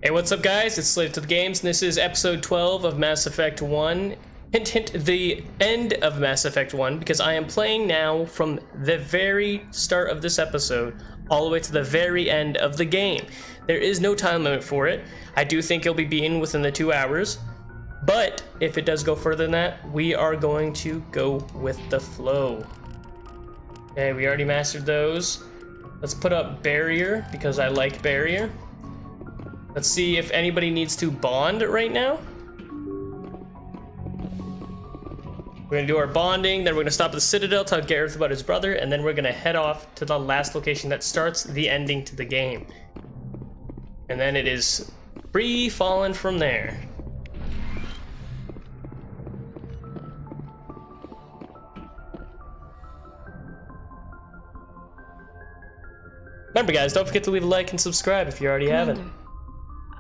Hey, what's up guys? It's SlaveToTheGames, and this is episode 12 of Mass Effect 1. Hint, hint, the end of Mass Effect 1, because I am playing now from the very start of this episode all the way to the very end of the game. There is no time limit for it. I do think it'll be beaten within the 2 hours, but if it does go further than that, we are going to go with the flow. Okay, we already mastered those. Let's put up barrier, because I like barrier. Let's see if anybody needs to bond right now. We're gonna do our bonding, then we're gonna stop at the Citadel, tell Garrett about his brother, and then we're gonna head off to the last location that starts the ending to the game. And then it is free falling from there. Remember guys, don't forget to leave a like and subscribe if you already haven't.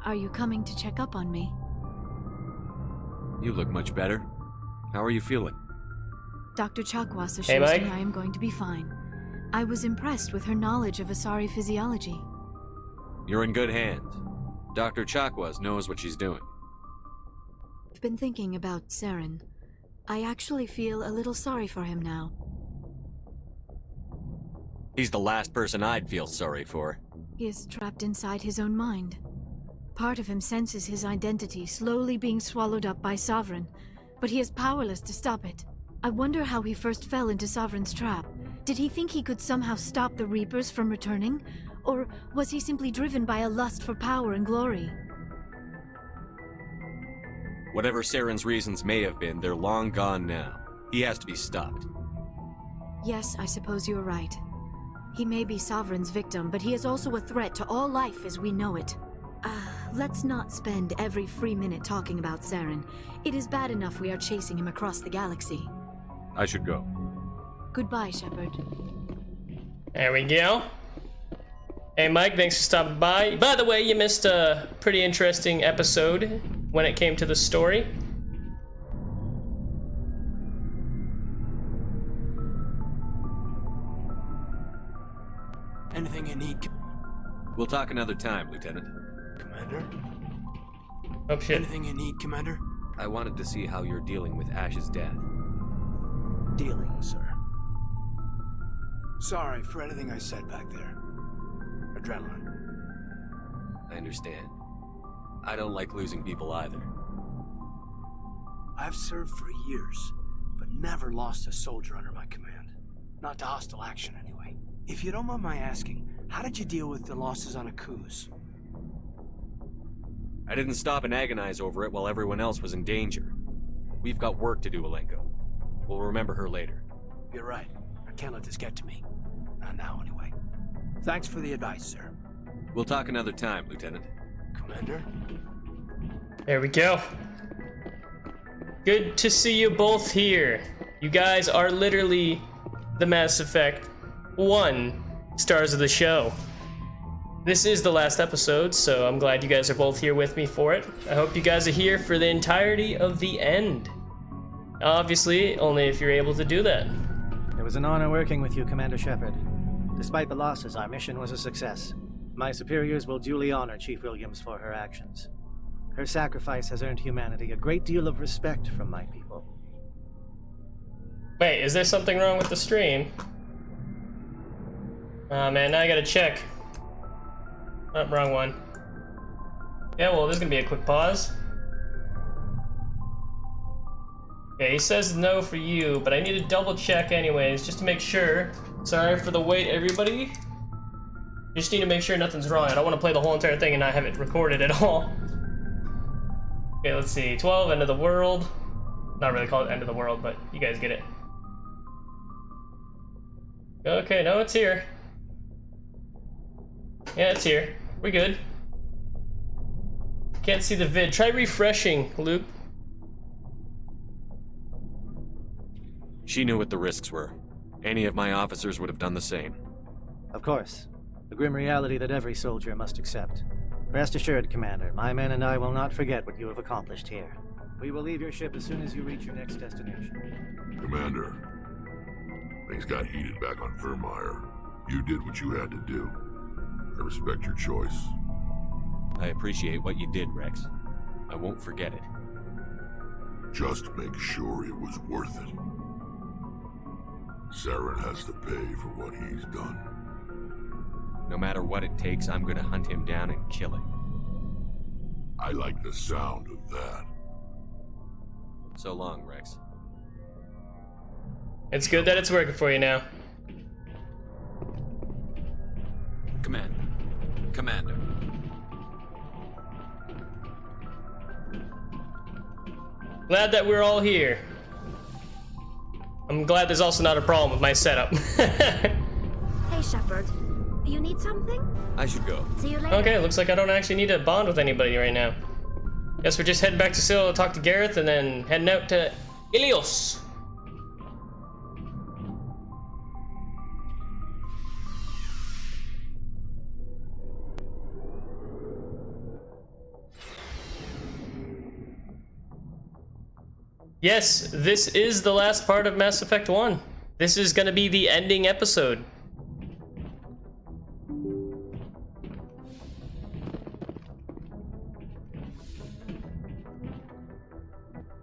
Are you coming to check up on me? You look much better. How are you feeling? Dr. Chakwas assures Mike. me I am going to be fine. I was impressed with her knowledge of Asari physiology. You're in good hands. Dr. Chakwas knows what she's doing. I've been thinking about Saren. I actually feel a little sorry for him now. He's the last person I'd feel sorry for. He is trapped inside his own mind. Part of him senses his identity slowly being swallowed up by Sovereign, but he is powerless to stop it. I wonder how he first fell into Sovereign's trap. Did he think he could somehow stop the Reapers from returning? Or was he simply driven by a lust for power and glory? Whatever Saren's reasons may have been, they're long gone now. He has to be stopped. Yes, I suppose you're right. He may be Sovereign's victim, but he is also a threat to all life as we know it. Let's not spend every free minute talking about Saren. It is bad enough we are chasing him across the galaxy. I should go. Goodbye, Shepard. There we go. Hey Mike, thanks for stopping by. By the way, you missed a pretty interesting episode when it came to the story. Anything you need, We'll talk another time, Lieutenant. Commander? Oh shit. Anything you need, Commander? I wanted to see how you're dealing with Ash's death. Dealing, sir. Sorry for anything I said back there. Adrenaline. I understand. I don't like losing people either. I've served for years, but never lost a soldier under my command. Not to hostile action, anyway. If you don't mind my asking, how did you deal with the losses on Akuz? I didn't stop and agonize over it while everyone else was in danger. We've got work to do, Alenko. We'll remember her later. You're right. I can't let this get to me. Not now, anyway. Thanks for the advice, sir. We'll talk another time, Lieutenant. Commander? There we go. Good to see you both here. You guys are literally the Mass Effect 1 stars of the show. This is the last episode, so I'm glad you guys are both here with me for it. I hope you guys are here for the entirety of the end. Obviously, only if you're able to do that. It was an honor working with you, Commander Shepard. Despite the losses, our mission was a success. My superiors will duly honor Chief Williams for her actions. Her sacrifice has earned humanity a great deal of respect from my people. Wait, is there something wrong with the stream? Oh man, now I gotta check. Oh, wrong one. Yeah, well, there's gonna be a quick pause. Okay, he says no for you, but I need to double check anyways, just to make sure. Sorry for the wait, everybody. Just need to make sure nothing's wrong. I don't want to play the whole entire thing and not have it recorded at all. Okay, let's see. 12, end of the world. Not really call it end of the world, but you guys get it. Okay, no, it's here. Yeah, it's here. We're good. Can't see the vid. Try refreshing, Luke. She knew what the risks were. Any of my officers would have done the same. Of course, the grim reality that every soldier must accept. Rest assured, Commander, my men and I will not forget what you have accomplished here. We will leave your ship as soon as you reach your next destination. Commander, things got heated back on Vermeer. You did what you had to do. I respect your choice. I appreciate what you did, Rex. I won't forget it. Just make sure it was worth it. Saren has to pay for what he's done. No matter what it takes, I'm gonna hunt him down and kill him. I like the sound of that. So long, Rex. It's good that it's working for you now. Commander. Glad that we're all here. I'm glad there's also not a problem with my setup. Hey, Shepard. You need something? I should go. See you later. Okay, looks like I don't actually need to bond with anybody right now. Guess we're just heading back to Syl to talk to Gareth and then heading out to Ilios. Yes, this is the last part of Mass Effect 1. This is gonna be the ending episode.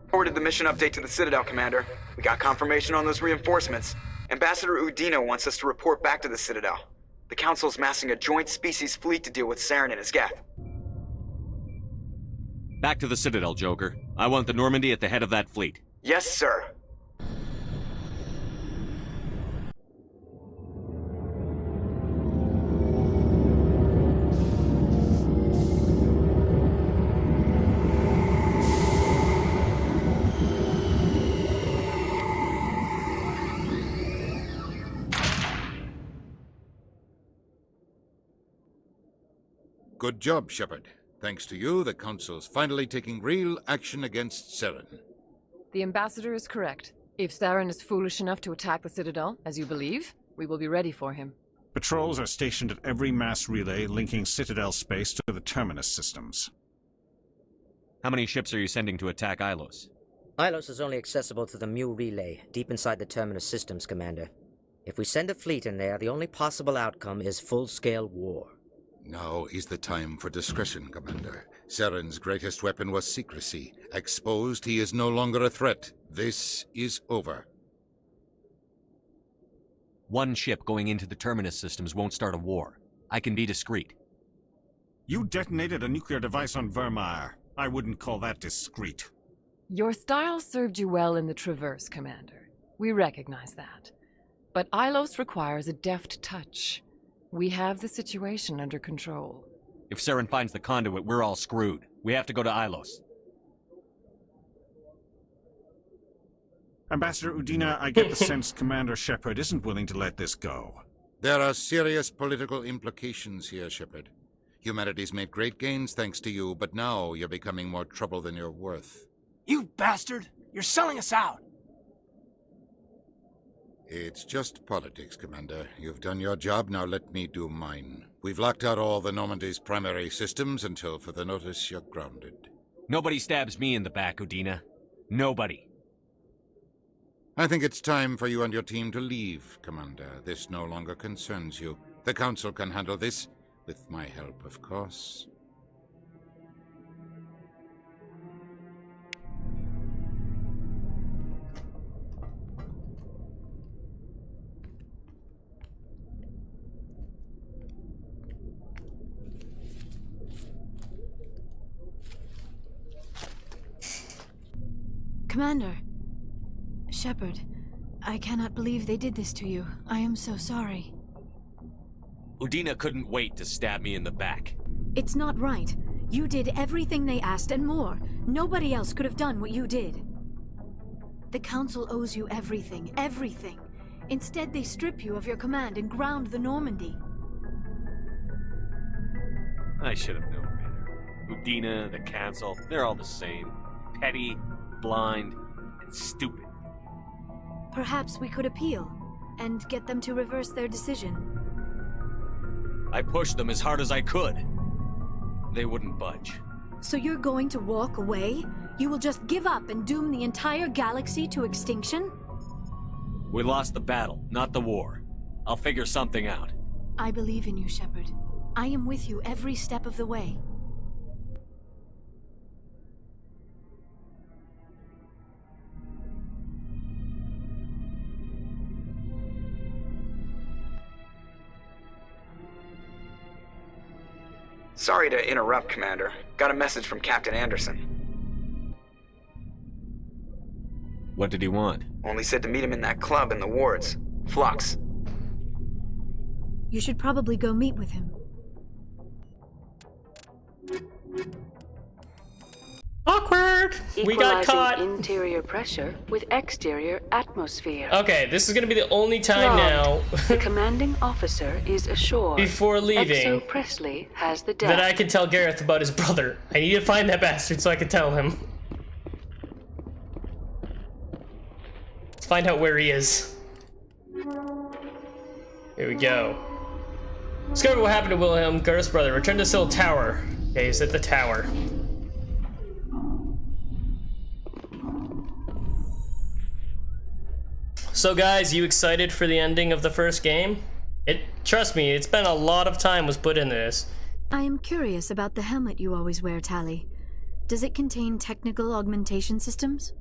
Forwarded the mission update to the Citadel, Commander. We got confirmation on those reinforcements. Ambassador Udina wants us to report back to the Citadel. The Council's massing a joint species fleet to deal with Saren and his Geth. Back to the Citadel, Joker. I want the Normandy at the head of that fleet. Yes, sir. Good job, Shepard. Thanks to you, the Council's finally taking real action against Saren. The Ambassador is correct. If Saren is foolish enough to attack the Citadel, as you believe, we will be ready for him. Patrols are stationed at every mass relay linking Citadel space to the Terminus systems. How many ships are you sending to attack Ilos? Ilos is only accessible to the Mu relay, deep inside the Terminus systems, Commander. If we send a fleet in there, the only possible outcome is full-scale war. Now is the time for discretion, Commander. Saren's greatest weapon was secrecy. Exposed, he is no longer a threat. This is over. One ship going into the Terminus systems won't start a war. I can be discreet. You detonated a nuclear device on Vermeer. I wouldn't call that discreet. Your style served you well in the Traverse, Commander. We recognize that. But Ilos requires a deft touch. We have the situation under control. If Saren finds the conduit, we're all screwed. We have to go to Ilos. Ambassador Udina, I get the sense Commander Shepard isn't willing to let this go. There are serious political implications here, Shepard. Humanity's made great gains thanks to you, but now you're becoming more trouble than you're worth. You bastard! You're selling us out! It's just politics, Commander. You've done your job, now let me do mine. We've locked out all the Normandy's primary systems until further notice you're grounded. Nobody stabs me in the back, Udina. Nobody. I think it's time for you and your team to leave, Commander. This no longer concerns you. The Council can handle this, with my help, of course. Commander. Shepard, I cannot believe they did this to you. I am so sorry. Udina couldn't wait to stab me in the back. It's not right. You did everything they asked and more. Nobody else could have done what you did. The Council owes you everything, everything. Instead, they strip you of your command and ground the Normandy. I should have known better. Udina, the Council, they're all the same. Petty, blind, and stupid. Perhaps we could appeal and get them to reverse their decision. I pushed them as hard as I could. They wouldn't budge. So you're going to walk away? You will just give up and doom the entire galaxy to extinction? We lost the battle, not the war. I'll figure something out. I believe in you, Shepard. I am with you every step of the way. Sorry to interrupt, Commander. Got a message from Captain Anderson. What did he want? Only said to meet him in that club in the wards. Flux. You should probably go meet with him. Awkward! We got caught! Interior pressure with exterior atmosphere. Okay, this is gonna be the only time now the commanding officer is assured before leaving Exo Presley has the death. that I can tell Gareth about his brother. I need to find that bastard so I can tell him. Let's find out where he is. Here we go. Discover what happened to Wilhelm, Gareth's brother. Return to Sill Tower. Okay, he's at the tower. So guys, you excited for the ending of the first game? Trust me, it's been a lot of time was put into this. I am curious about the helmet you always wear, Tali. Does it contain technical augmentation systems?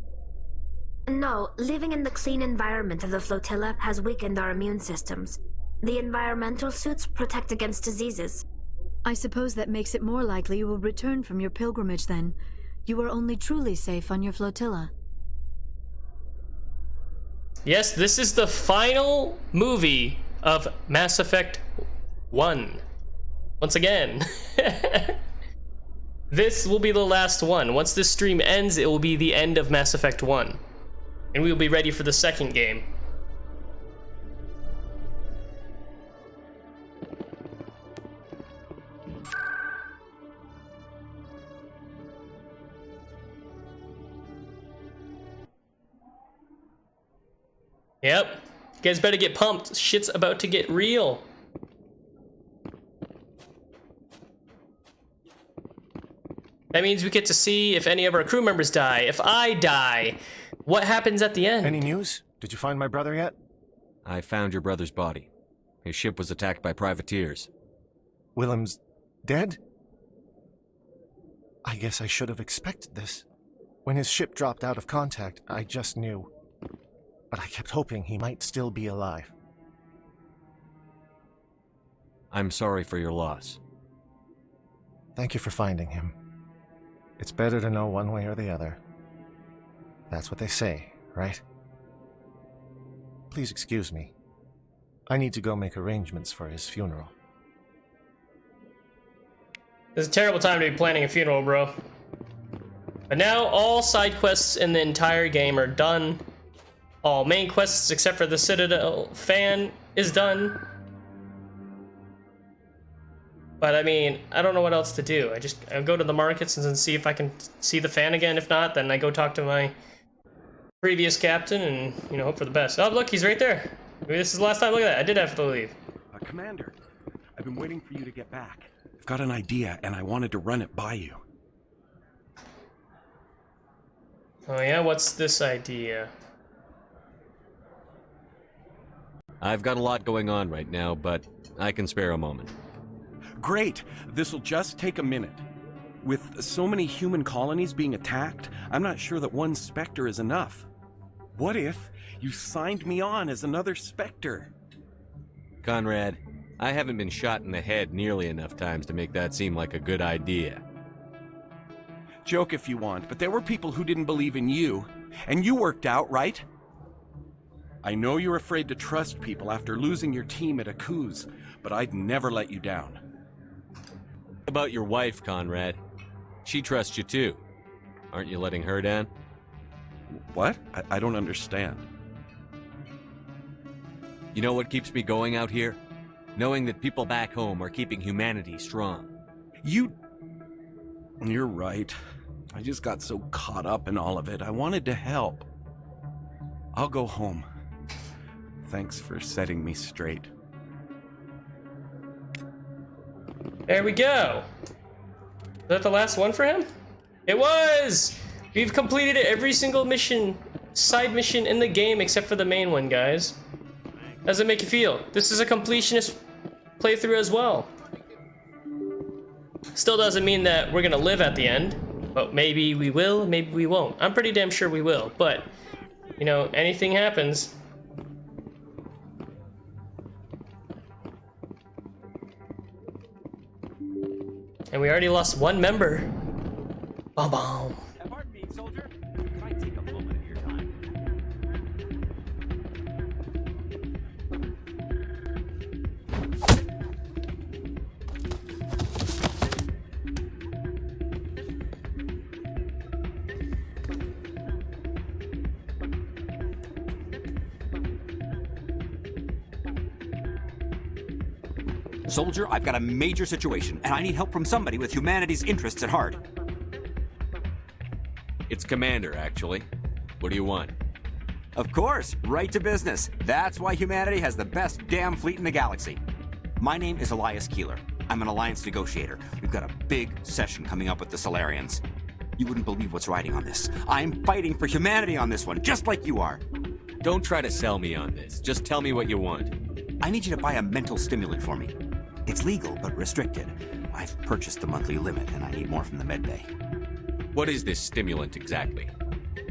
No, living in the clean environment of the flotilla has weakened our immune systems. The environmental suits protect against diseases. I suppose that makes it more likely you will return from your pilgrimage then. You are only truly safe on your flotilla. Yes, this is the final movie of Mass Effect 1. Once again. This will be the last one. Once this stream ends, it will be the end of Mass Effect 1. And we will be ready for the second game. Yep. You guys better get pumped. Shit's about to get real. That means we get to see if any of our crew members die. If I die, what happens at the end? Any news? Did you find my brother yet? I found your brother's body. His ship was attacked by privateers. Willem's dead? I guess I should have expected this. When his ship dropped out of contact, I just knew. But I kept hoping he might still be alive. I'm sorry for your loss. Thank you for finding him. It's better to know one way or the other. That's what they say, right? Please excuse me. I need to go make arrangements for his funeral. This is a terrible time to be planning a funeral, bro. But now all side quests in the entire game are done. All main quests except for the Citadel fan is done. But I mean, I don't know what else to do. I go to the markets and then see if I can see the fan again. If not, then I go talk to my previous captain and, you know, hope for the best. Oh, look, he's right there. Maybe this is the last time. Look at that. I did have to leave. Commander, I've been waiting for you to get back. I've got an idea, and I wanted to run it by you. Oh yeah, what's this idea? I've got a lot going on right now, but I can spare a moment. Great! This'll just take a minute. With so many human colonies being attacked, I'm not sure that one Spectre is enough. What if you signed me on as another Spectre? Conrad, I haven't been shot in the head nearly enough times to make that seem like a good idea. Joke if you want, but there were people who didn't believe in you, and you worked out, right? I know you're afraid to trust people after losing your team at a coup, but I'd never let you down. About your wife, Conrad. She trusts you too. Aren't you letting her down? What? I don't understand. You know what keeps me going out here? Knowing that people back home are keeping humanity strong. You're right. I just got so caught up in all of it. I wanted to help. I'll go home. Thanks for setting me straight. There we go. Is that the last one for him? It was! We've completed every single mission, side mission in the game except for the main one, guys. How does it make you feel? This is a completionist playthrough as well. Still doesn't mean that we're gonna live at the end, but maybe we will, maybe we won't. I'm pretty damn sure we will, but, you know, anything happens. And we already lost one member. Boom, boom. Pardon me, soldier. Can I take a moment of your time? Soldier, I've got a major situation, and I need help from somebody with humanity's interests at heart. It's Commander, actually. What do you want? Of course, right to business. That's why humanity has the best damn fleet in the galaxy. My name is Elias Keeler. I'm an alliance negotiator. We've got a big session coming up with the Solarians. You wouldn't believe what's riding on this. I'm fighting for humanity on this one, just like you are. Don't try to sell me on this. Just tell me what you want. I need you to buy a mental stimulant for me. It's legal, but restricted. I've purchased the monthly limit, and I need more from the med bay. What is this stimulant exactly?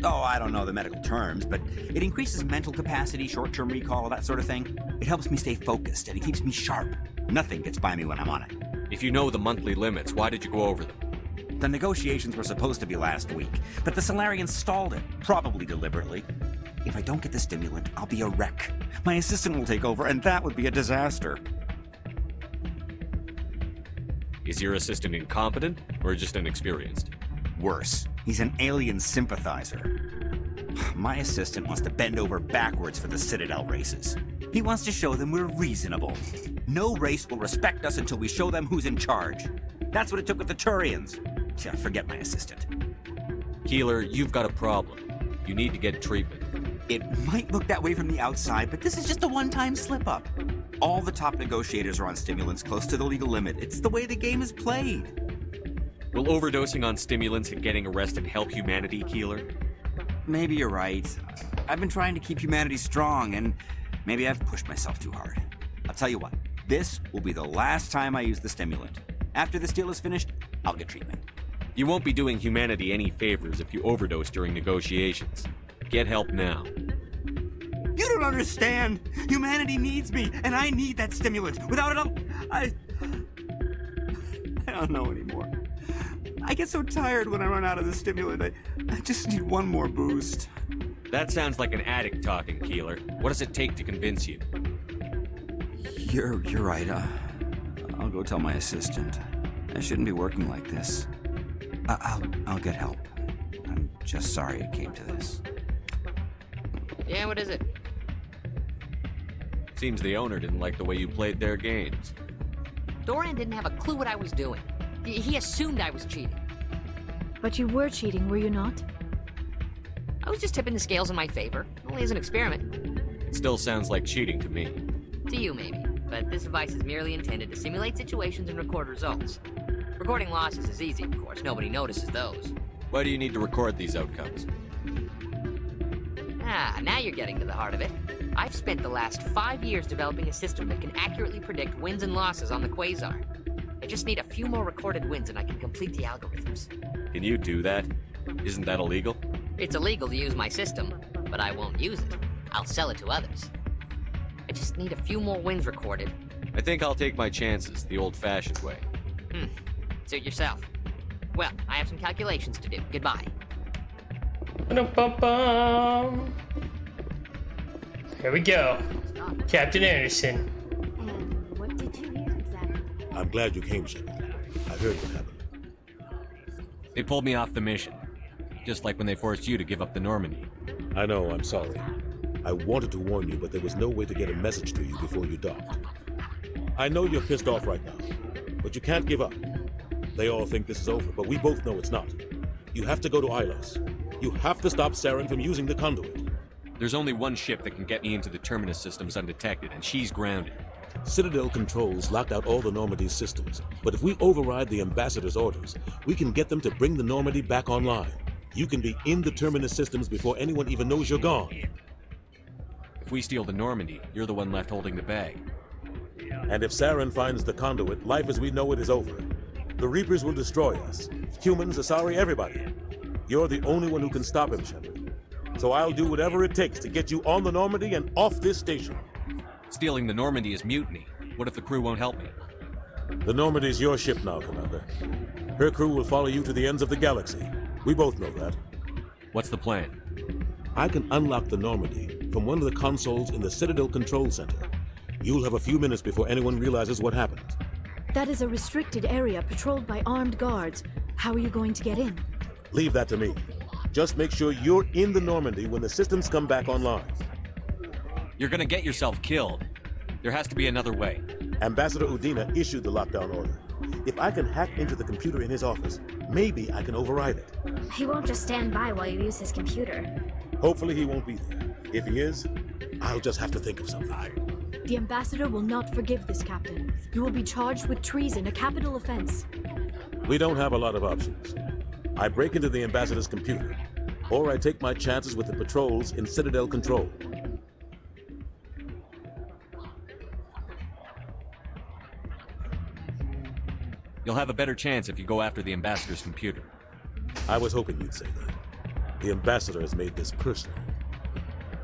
Oh, I don't know the medical terms, but it increases mental capacity, short-term recall, that sort of thing. It helps me stay focused, and it keeps me sharp. Nothing gets by me when I'm on it. If you know the monthly limits, why did you go over them? The negotiations were supposed to be last week, but the Solarians stalled it, probably deliberately. If I don't get the stimulant, I'll be a wreck. My assistant will take over, and that would be a disaster. Is your assistant incompetent, or just inexperienced? Worse, he's an alien sympathizer. My assistant wants to bend over backwards for the Citadel races. He wants to show them we're reasonable. No race will respect us until we show them who's in charge. That's what it took with the Turians. Yeah, forget my assistant. Keeler, you've got a problem. You need to get treatment. It might look that way from the outside, but this is just a one-time slip-up. All the top negotiators are on stimulants close to the legal limit. It's the way the game is played. Will overdosing on stimulants and getting arrested help humanity, Keeler? Maybe you're right. I've been trying to keep humanity strong, and maybe I've pushed myself too hard. I'll tell you what, this will be the last time I use the stimulant. After this deal is finished, I'll get treatment. You won't be doing humanity any favors if you overdose during negotiations. Get help now. You don't understand! Humanity needs me, and I need that stimulant. Without it, I don't know anymore. I get so tired when I run out of the stimulant. I just need one more boost. That sounds like an addict talking, Keeler. What does it take to convince you? You're right. I'll go tell my assistant. I shouldn't be working like this. I'll get help. I'm just sorry it came to this. Yeah, what is it? Seems the owner didn't like the way you played their games. Dorian didn't have a clue what I was doing. He assumed I was cheating. But you were cheating, were you not? I was just tipping the scales in my favor, only as an experiment. It still sounds like cheating to me. To you, maybe. But this device is merely intended to simulate situations and record results. Recording losses is easy, of course. Nobody notices those. Why do you need to record these outcomes? Now you're getting to the heart of it. I've spent the last 5 years developing a system that can accurately predict wins and losses on the Quasar. I just need a few more recorded wins and I can complete the algorithms. Can you do that? Isn't that illegal? It's illegal to use my system, but I won't use it. I'll sell it to others. I just need a few more wins recorded. I think I'll take my chances the old-fashioned way. Suit yourself. Well, I have some calculations to do. Goodbye. Here we go. Captain Anderson. And what did you hear exactly? I'm glad you came, Shepard. I heard what happened. They pulled me off the mission. Just like when they forced you to give up the Normandy. I know, I'm sorry. I wanted to warn you, but there was no way to get a message to you before you docked. I know you're pissed off right now, but you can't give up. They all think this is over, but we both know it's not. You have to go to Ilos. You have to stop Saren from using the conduit. There's only one ship that can get me into the Terminus systems undetected, and she's grounded. Citadel controls locked out all the Normandy's systems, but if we override the Ambassador's orders, we can get them to bring the Normandy back online. You can be in the Terminus systems before anyone even knows you're gone. If we steal the Normandy, you're the one left holding the bag. And if Saren finds the conduit, life as we know it is over. The Reapers will destroy us. Humans, Asari, everybody. You're the only one who can stop him, Shepard. So I'll do whatever it takes to get you on the Normandy and off this station. Stealing the Normandy is mutiny. What if the crew won't help me? The Normandy's your ship now, Commander. Her crew will follow you to the ends of the galaxy. We both know that. What's the plan? I can unlock the Normandy from one of the consoles in the Citadel Control Center. You'll have a few minutes before anyone realizes what happened. That is a restricted area patrolled by armed guards. How are you going to get in? Leave that to me. Just make sure you're in the Normandy when the systems come back online. You're gonna get yourself killed. There has to be another way. Ambassador Udina issued the lockdown order. If I can hack into the computer in his office, maybe I can override it. He won't just stand by while you use his computer. Hopefully he won't be there. If he is, I'll just have to think of something. The ambassador will not forgive this, Captain. You will be charged with treason, a capital offense. We don't have a lot of options. I break into the ambassador's computer, or I take my chances with the patrols in Citadel Control. You'll have a better chance if you go after the ambassador's computer. I was hoping you'd say that. The ambassador has made this personal.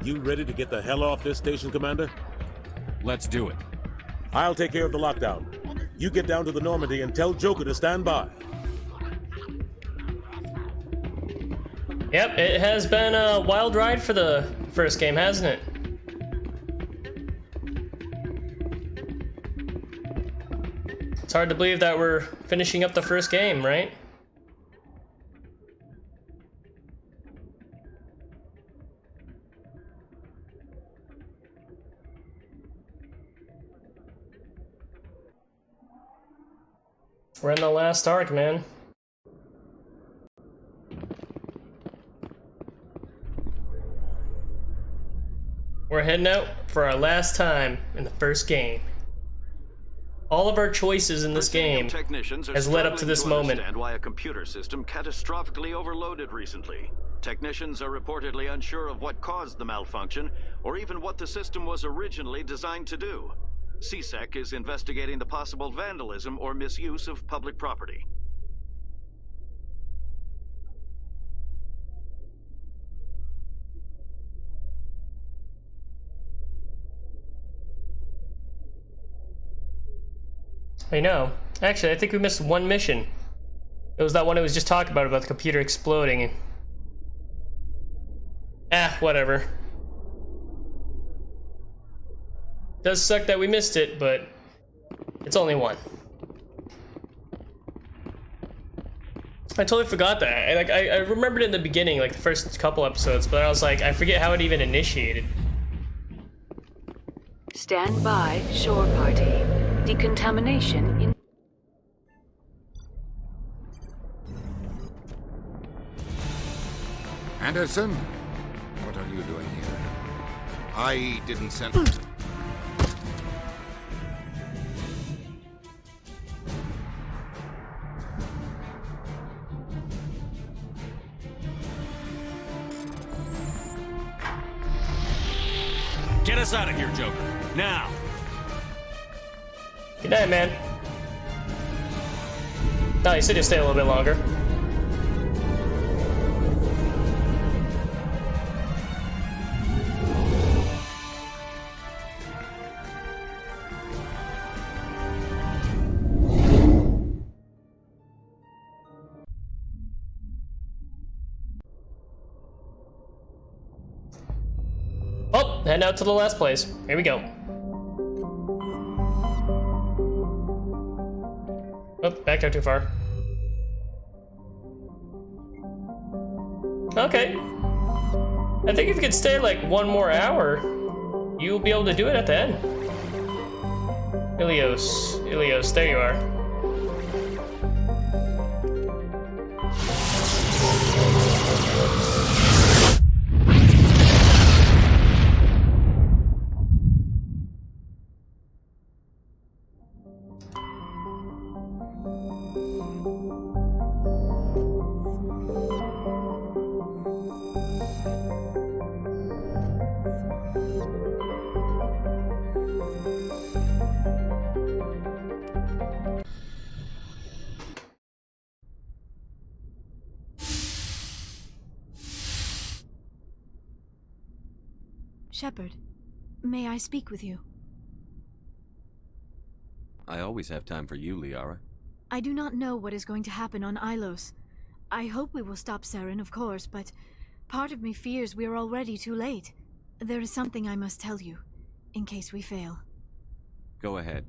You ready to get the hell off this station, Commander? Let's do it. I'll take care of the lockdown. You get down to the Normandy and tell Joker to stand by. Yep, it has been a wild ride for the first game, hasn't it? It's hard to believe that we're finishing up the first game, right? We're in the last arc, man. We're heading out for our last time in the first game. All of our choices in this game has led up to this moment. Understand why a computer system catastrophically overloaded recently. Technicians are reportedly unsure of what caused the malfunction, or even what the system was originally designed to do. CSEC is investigating the possible vandalism or misuse of public property. I know. Actually, I think we missed one mission. It was that one I was just talking about the computer exploding. Whatever. Does suck that we missed it, but it's only one. I totally forgot that. I remembered in the beginning, like the first couple episodes, but I was like, I forget how it even initiated. Stand by, shore party. Decontamination in... Anderson, what are you doing here? I didn't send... Get us out of here, Joker. Now! Good night, man. No, you said you'll stay a little bit longer. Oh, heading out to the last place. Here we go. Oh, backed out too far. Okay. I think if you could stay like one more hour, you'll be able to do it at the end. Ilios, there you are. Shepard, may I speak with you? I always have time for you, Liara. I do not know what is going to happen on Ilos. I hope we will stop Saren, of course, but part of me fears we are already too late. There is something I must tell you, in case we fail. Go ahead.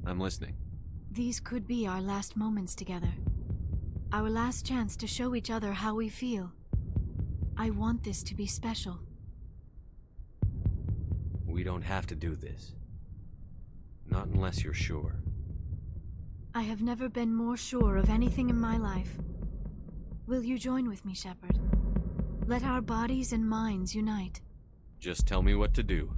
I'm listening. These could be our last moments together. Our last chance to show each other how we feel. I want this to be special. We don't have to do this. Not unless you're sure. I have never been more sure of anything in my life. Will you join with me, Shepard? Let our bodies and minds unite. Just tell me what to do.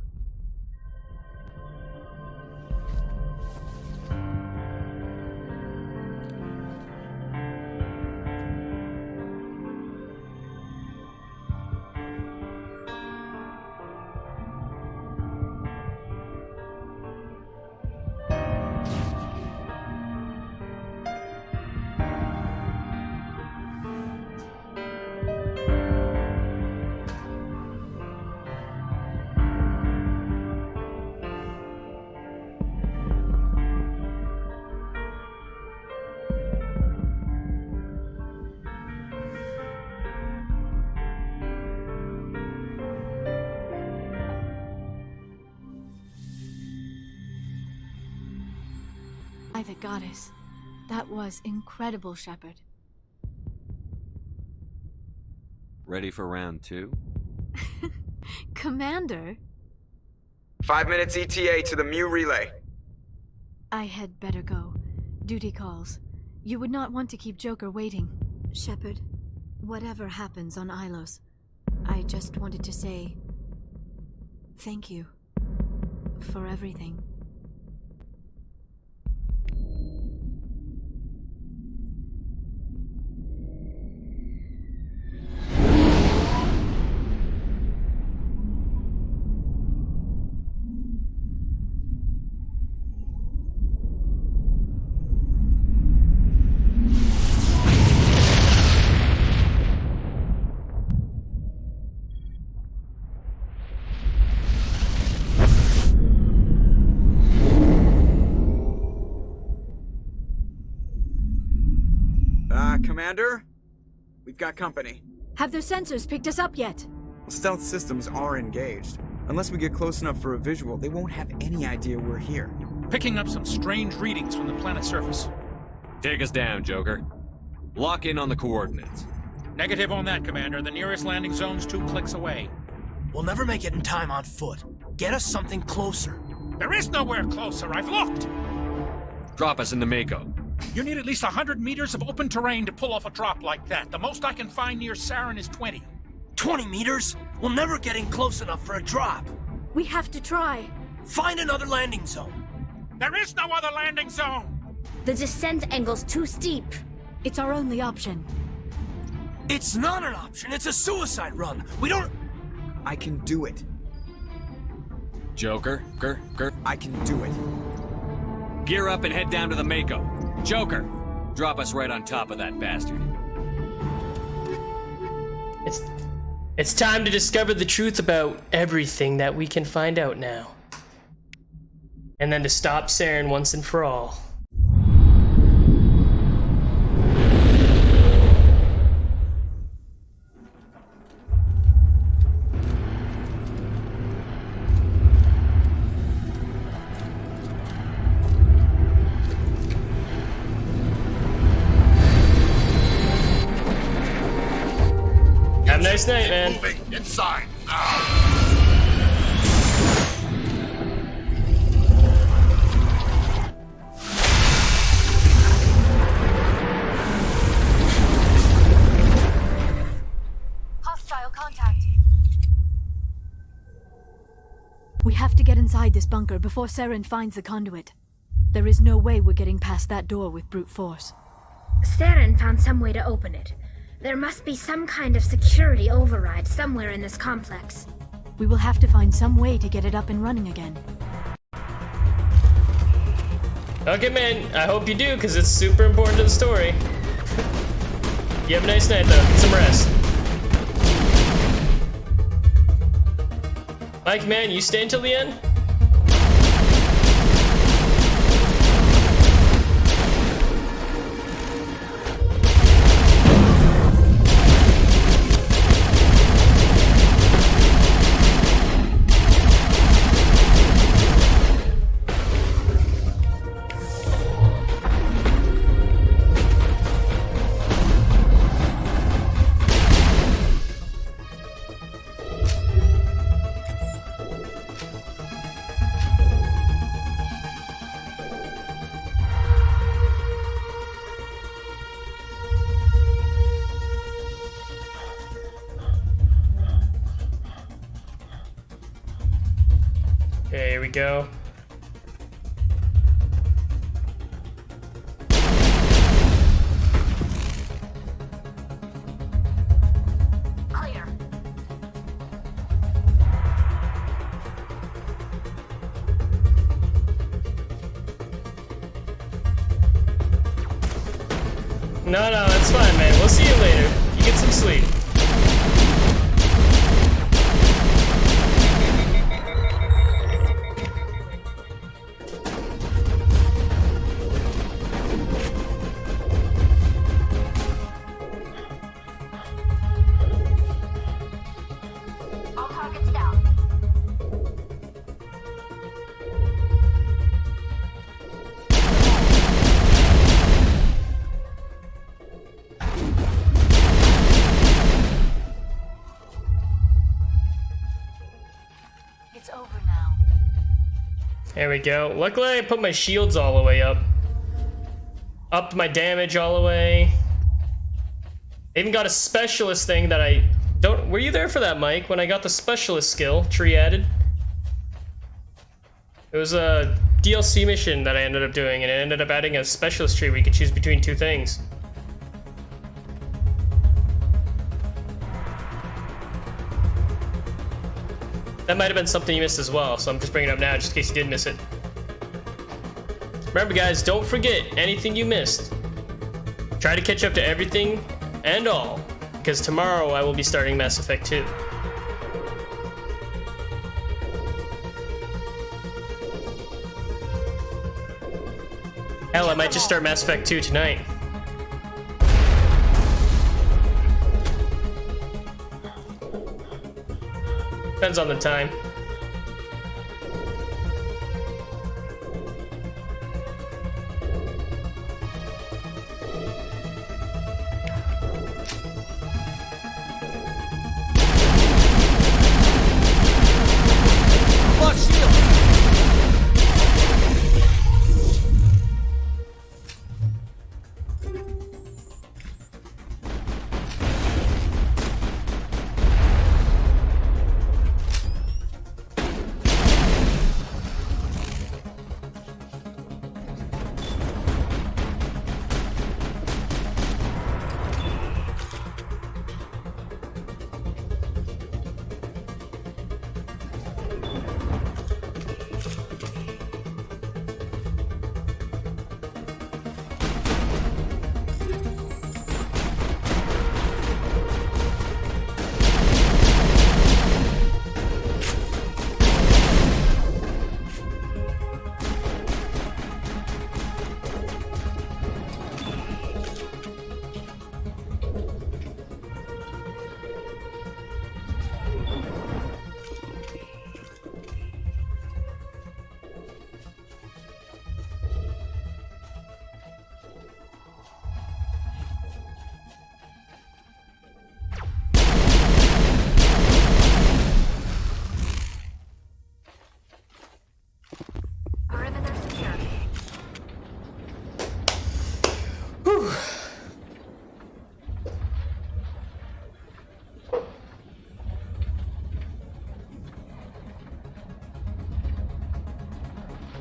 By the goddess. That was incredible, Shepard. Ready for round 2? Commander? 5 minutes ETA to the Mu relay. I had better go. Duty calls. You would not want to keep Joker waiting. Shepard, whatever happens on Ilos, I just wanted to say thank you for everything. Commander? We've got company. Have their sensors picked us up yet? Stealth systems are engaged. Unless we get close enough for a visual, they won't have any idea we're here. Picking up some strange readings from the planet's surface. Take us down, Joker. Lock in on the coordinates. Negative on that, Commander. The nearest landing zone's 2 clicks away. We'll never make it in time on foot. Get us something closer. There is nowhere closer. I've looked. Drop us in the Mako. You need at least 100 meters of open terrain to pull off a drop like that. The most I can find near Saren is 20. 20 meters? We'll never get in close enough for a drop. We have to try. Find another landing zone. There is no other landing zone. The descent angle's too steep. It's our only option. It's not an option. It's a suicide run. We don't... I can do it. Joker, I can do it. Gear up and head down to the Mako. Joker, drop us right on top of that bastard. It's time to discover the truth about everything that we can find out now. And then to stop Saren once and for all. Have a nice night, man. Moving inside. Hostile contact. We have to get inside this bunker before Saren finds the conduit. There is no way we're getting past that door with brute force. Saren found some way to open it. There must be some kind of security override somewhere in this complex. We will have to find some way to get it up and running again. Okay, man, I hope you do, because it's super important to the story. You have a nice night, though. Get some rest. Mike, man, you stay until the end? go. Clear. No, it's fine, man. We'll see you later. You get some sleep. All targets down. It's over now. There we go. Luckily, I put my shields all the way up. Upped my damage all the way. I even got a specialist thing that I don't... Were you there for that, Mike, when I got the specialist skill tree added? It was a DLC mission that I ended up doing, and it ended up adding a specialist tree where you could choose between two things. That might have been something you missed as well, so I'm just bringing it up now just in case you did miss it. Remember guys, don't forget anything you missed. Try to catch up to everything and all, because tomorrow I will be starting Mass Effect 2. Hell, I might just start Mass Effect 2 tonight. Depends on the time. Lost shield!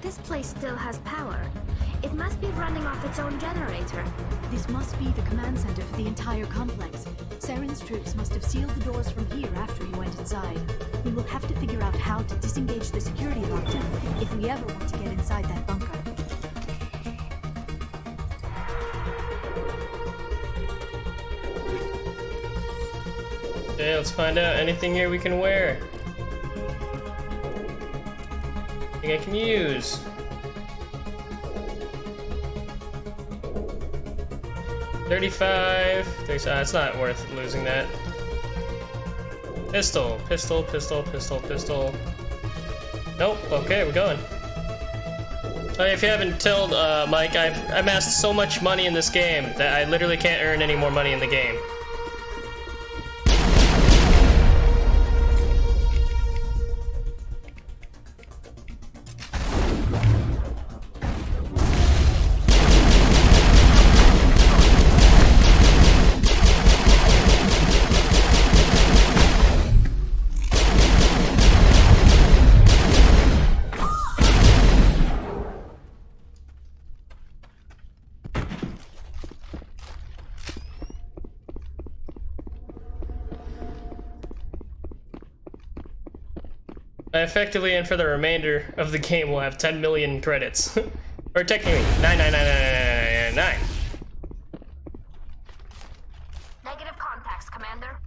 This place still has power. It must be running off its own generator. This must be the command center for the entire complex. Saren's troops must have sealed the doors from here after he went inside. We will have to figure out how to disengage the security lockdown if we ever want to get inside that bunker. Okay, let's find out anything here we can wear. Anything I can use. $35. It's not worth losing that. Pistol, pistol, pistol, pistol, pistol. Nope. Okay, we're going. Oh, if you haven't told Mike, I've amassed so much money in this game that I literally can't earn any more money in the game. Effectively, and for the remainder of the game, we'll have 10 million credits. Or technically, 9999999. Negative contacts, Commander.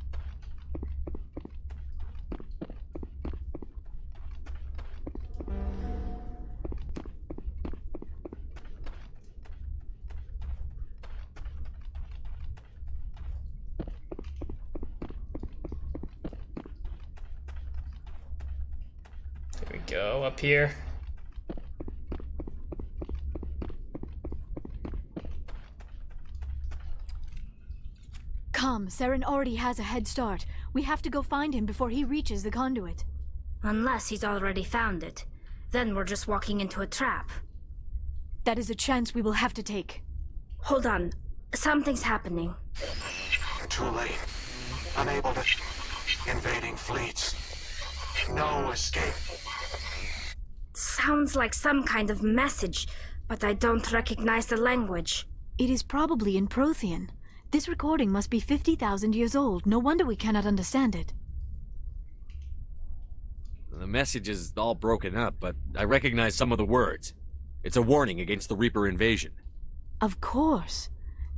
There we go, up here. Come, Saren already has a head start. We have to go find him before he reaches the conduit. Unless he's already found it. Then we're just walking into a trap. That is a chance we will have to take. Hold on. Something's happening. Too late. Unable to... Invading fleets. No escape. Sounds like some kind of message, but I don't recognize the language. It is probably in Prothean. This recording must be 50,000 years old. No wonder we cannot understand it. The message is all broken up, but I recognize some of the words. It's a warning against the Reaper invasion. Of course.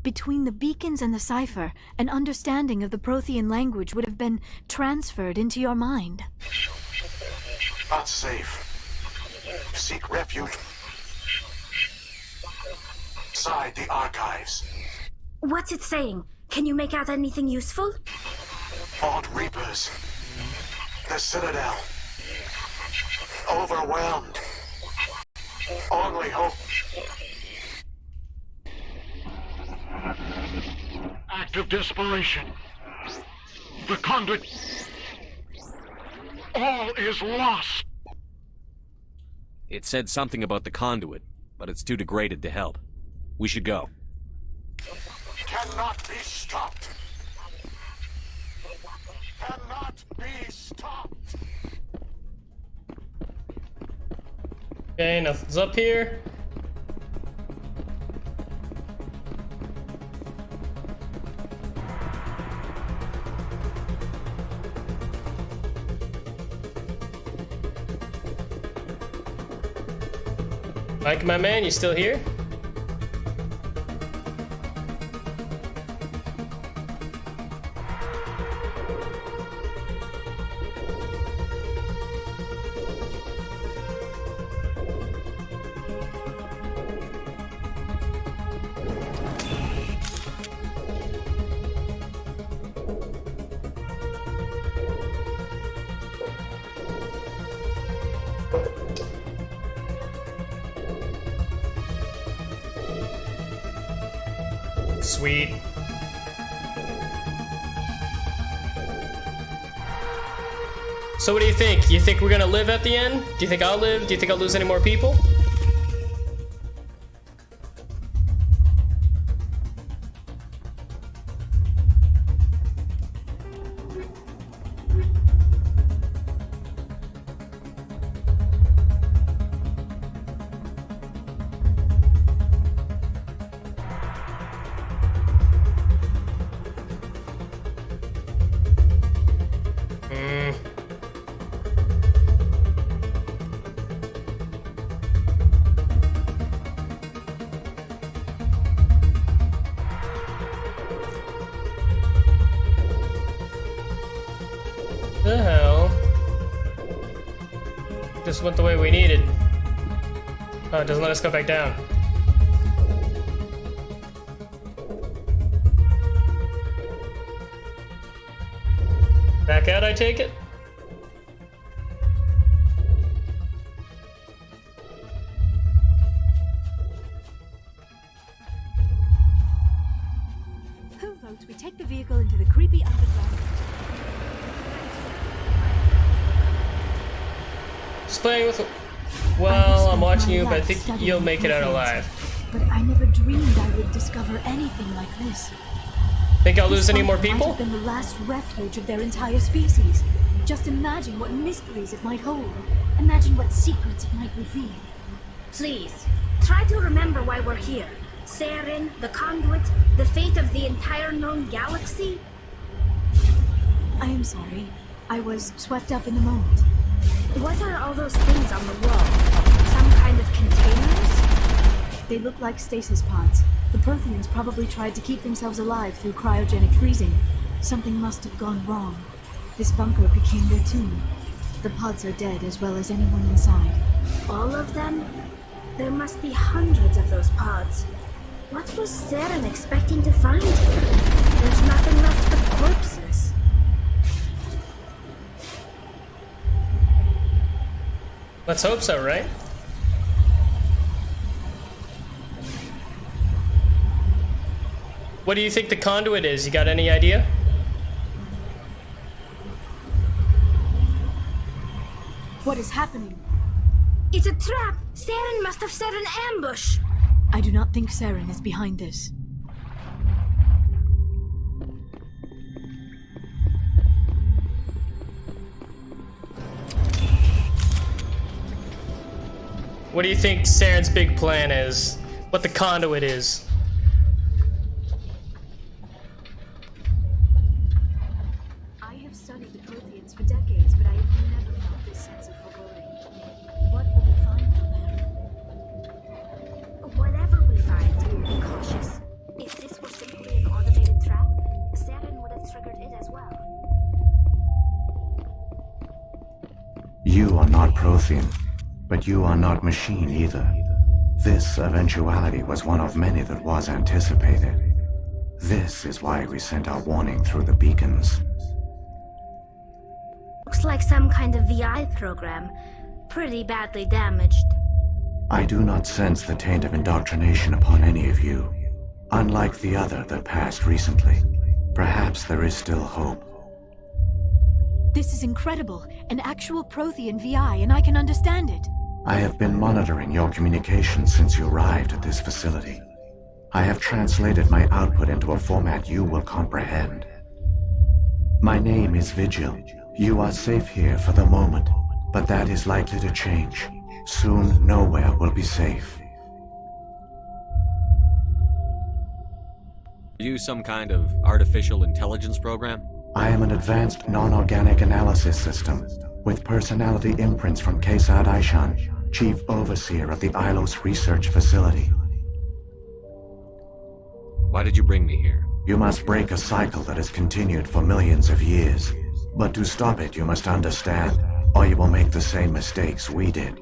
Between the beacons and the cipher, an understanding of the Prothean language would have been transferred into your mind. Not safe. Seek refuge. Inside the archives. What's it saying? Can you make out anything useful? Vault Reapers. The Citadel. Overwhelmed. Only hope. Act of desperation. The conduit. All is lost. It said something about the conduit, but it's too degraded to help. We should go. Cannot be stopped. Cannot be stopped. Okay, nothing's up here. Mike, my man, you still here? Sweet. So what do you think? You think we're gonna live at the end? Do you think I'll live? Do you think I'll lose any more people? The hell? Just went the way we needed. Oh, it doesn't let us go back down. Back out, I take it? Who votes we take the vehicle into the creepy underground? Just playing with... Well, I'm watching you, but I think you'll make it out alive. But I never dreamed I would discover anything like this. Think I'll lose any more This people? might have been the last refuge of their entire species. Just imagine what mysteries it might hold. Imagine what secrets it might reveal. Please, try to remember why we're here. Saren, the conduit, the fate of the entire known galaxy. I am sorry. I was swept up in the moment. What are all those things on the wall? Some kind of containers? They look like stasis pods. The Protheans probably tried to keep themselves alive through cryogenic freezing. Something must have gone wrong. This bunker became their tomb. The pods are dead as well as anyone inside. All of them? There must be hundreds of those pods. What was Saren expecting to find here? There's nothing left but corpses. Let's hope so, right? What do you think the conduit is? You got any idea? What is happening? It's a trap! Saren must have set an ambush! I do not think Saren is behind this. What do you think Saren's big plan is? What the conduit is? I have studied the Protheans for decades, but I have never felt this sense of foreboding. What will we find down there? Whatever we find, be cautious. If this was simply an automated trap, Saren would have triggered it as well. You are not Prothean, but you are not machine either. This eventuality was one of many that was anticipated. This is why we sent our warning through the beacons. Looks like some kind of VI program. Pretty badly damaged. I do not sense the taint of indoctrination upon any of you. Unlike the other that passed recently, perhaps there is still hope. This is incredible. An actual Prothean VI, and I can understand it. I have been monitoring your communications since you arrived at this facility. I have translated my output into a format you will comprehend. My name is Vigil. You are safe here for the moment, but that is likely to change. Soon, nowhere will be safe. Are you some kind of artificial intelligence program? I am an advanced non-organic analysis system, with personality imprints from Kesad Aishan, Chief Overseer of the Ilos Research Facility. Why did you bring me here? You must break a cycle that has continued for millions of years. But to stop it, you must understand, or you will make the same mistakes we did.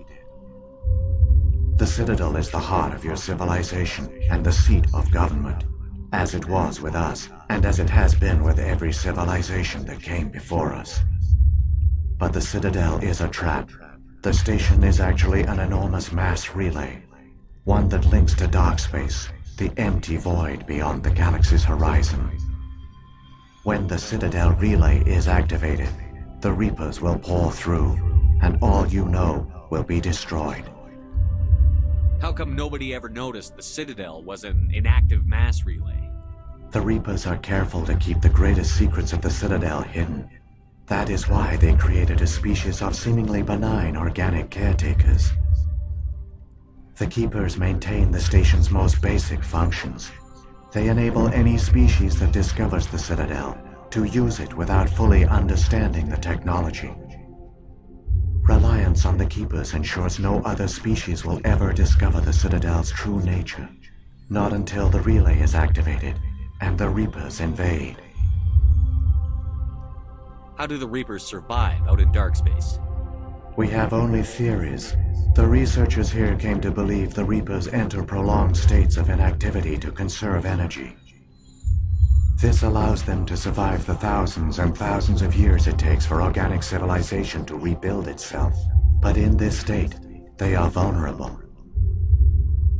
The Citadel is the heart of your civilization and the seat of government, as it was with us, and as it has been with every civilization that came before us. But the Citadel is a trap. The station is actually an enormous mass relay, one that links to dark space, the empty void beyond the galaxy's horizon. When the Citadel relay is activated, the Reapers will pour through, and all you know will be destroyed. How come nobody ever noticed the Citadel was an inactive mass relay? The Reapers are careful to keep the greatest secrets of the Citadel hidden. That is why they created a species of seemingly benign organic caretakers. The Keepers maintain the station's most basic functions. They enable any species that discovers the Citadel to use it without fully understanding the technology. Reliance on the Keepers ensures no other species will ever discover the Citadel's true nature, not until the relay is activated and the Reapers invade. How do the Reapers survive out in dark space? We have only theories. The researchers here came to believe the Reapers enter prolonged states of inactivity to conserve energy. This allows them to survive the thousands and thousands of years it takes for organic civilization to rebuild itself. But in this state, they are vulnerable.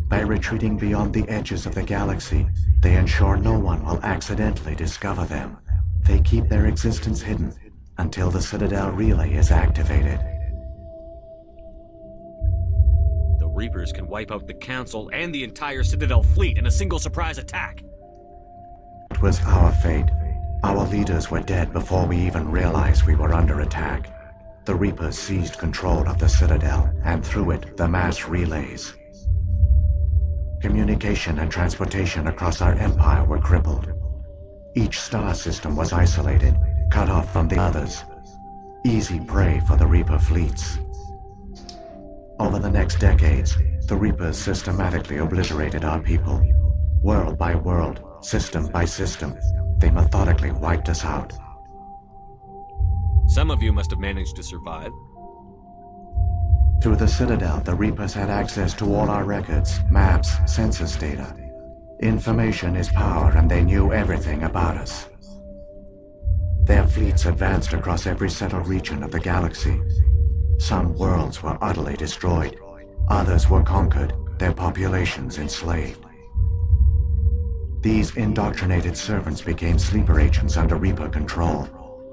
By retreating beyond the edges of the galaxy, they ensure no one will accidentally discover them. They keep their existence hidden until the Citadel relay is activated. The Reapers can wipe out the Council and the entire Citadel fleet in a single surprise attack. It was our fate. Our leaders were dead before we even realized we were under attack. The Reapers seized control of the Citadel, and through it, the mass relays. Communication and transportation across our empire were crippled. Each star system was isolated, cut off from the others. easy prey for the Reaper fleets. Over the next decades, the Reapers systematically obliterated our people. World by world, system by system, they methodically wiped us out. Some of you must have managed to survive. Through the Citadel, the Reapers had access to all our records, maps, census data. Information is power, and they knew everything about us. Their fleets advanced across every settled region of the galaxy. Some worlds were utterly destroyed. Others were conquered, their populations enslaved. These indoctrinated servants became sleeper agents under Reaper control.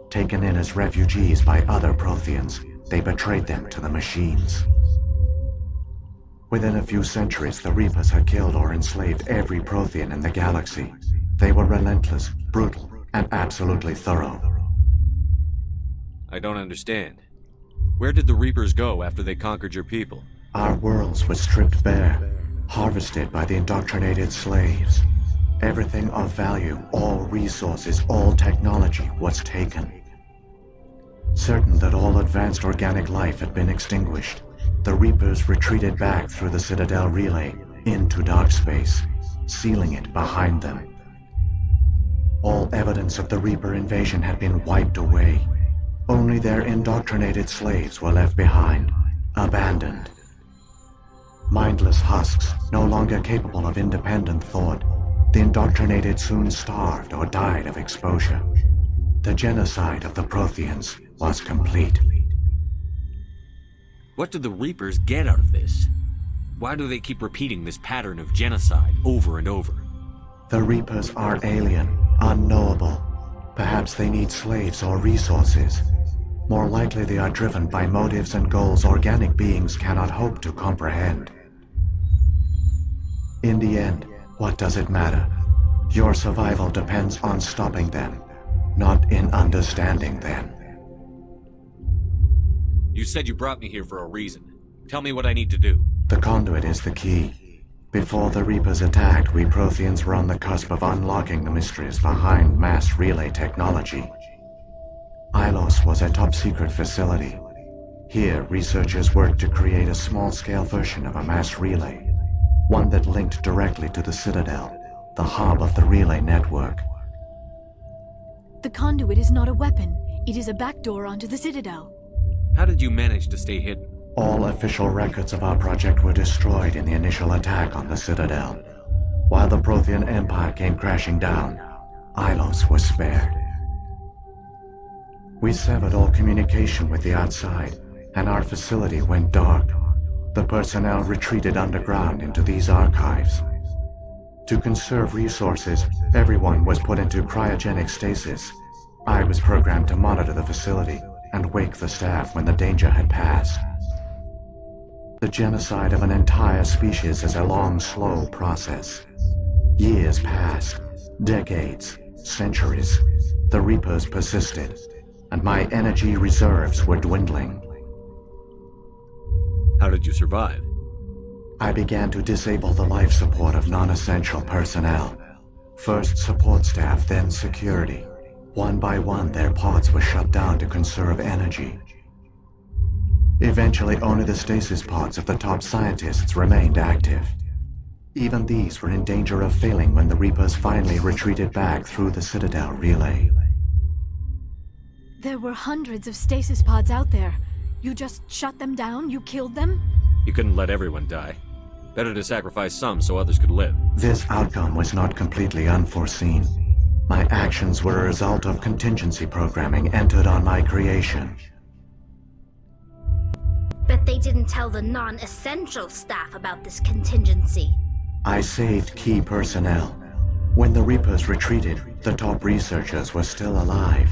Taken in as refugees by other Protheans, they betrayed them to the machines. Within a few centuries, the Reapers had killed or enslaved every Prothean in the galaxy. They were relentless, brutal, and absolutely thorough. I don't understand. Where did the Reapers go after they conquered your people? Our worlds were stripped bare, harvested by the indoctrinated slaves. Everything of value, all resources, all technology was taken. Certain that all advanced organic life had been extinguished, the Reapers retreated back through the Citadel relay into dark space, sealing it behind them. All evidence of the Reaper invasion had been wiped away. Only their indoctrinated slaves were left behind, abandoned. Mindless husks, no longer capable of independent thought, the indoctrinated soon starved or died of exposure. The genocide of the Protheans was complete. What do the Reapers get out of this? Why do they keep repeating this pattern of genocide over and over? The Reapers are alien, unknowable. Perhaps they need slaves or resources. More likely they are driven by motives and goals organic beings cannot hope to comprehend. In the end, what does it matter? Your survival depends on stopping them, not in understanding them. You said you brought me here for a reason. Tell me what I need to do. The conduit is the key. Before the Reapers attacked, we Protheans were on the cusp of unlocking the mysteries behind mass relay technology. Ilos was a top-secret facility. Here, researchers worked to create a small-scale version of a mass relay, one that linked directly to the Citadel, the hub of the relay network. The conduit is not a weapon. It is a backdoor onto the Citadel. How did you manage to stay hidden? All official records of our project were destroyed in the initial attack on the Citadel. While the Prothean Empire came crashing down, Ilos was spared. We severed all communication with the outside, and our facility went dark. The personnel retreated underground into these archives. To conserve resources, everyone was put into cryogenic stasis. I was programmed to monitor the facility and wake the staff when the danger had passed. The genocide of an entire species is a long, slow process. Years passed, decades, centuries. The Reapers persisted, and my energy reserves were dwindling. How did you survive? I began to disable the life support of non-essential personnel. First support staff, then security. One by one, their pods were shut down to conserve energy. Eventually, only the stasis pods of the top scientists remained active. Even these were in danger of failing when the Reapers finally retreated back through the Citadel relay. There were hundreds of stasis pods out there. You just shut them down? You killed them? You couldn't let everyone die. Better to sacrifice some so others could live. This outcome was not completely unforeseen. My actions were a result of contingency programming entered on my creation. But they didn't tell the non-essential staff about this contingency. I saved key personnel. When the Reapers retreated, the top researchers were still alive.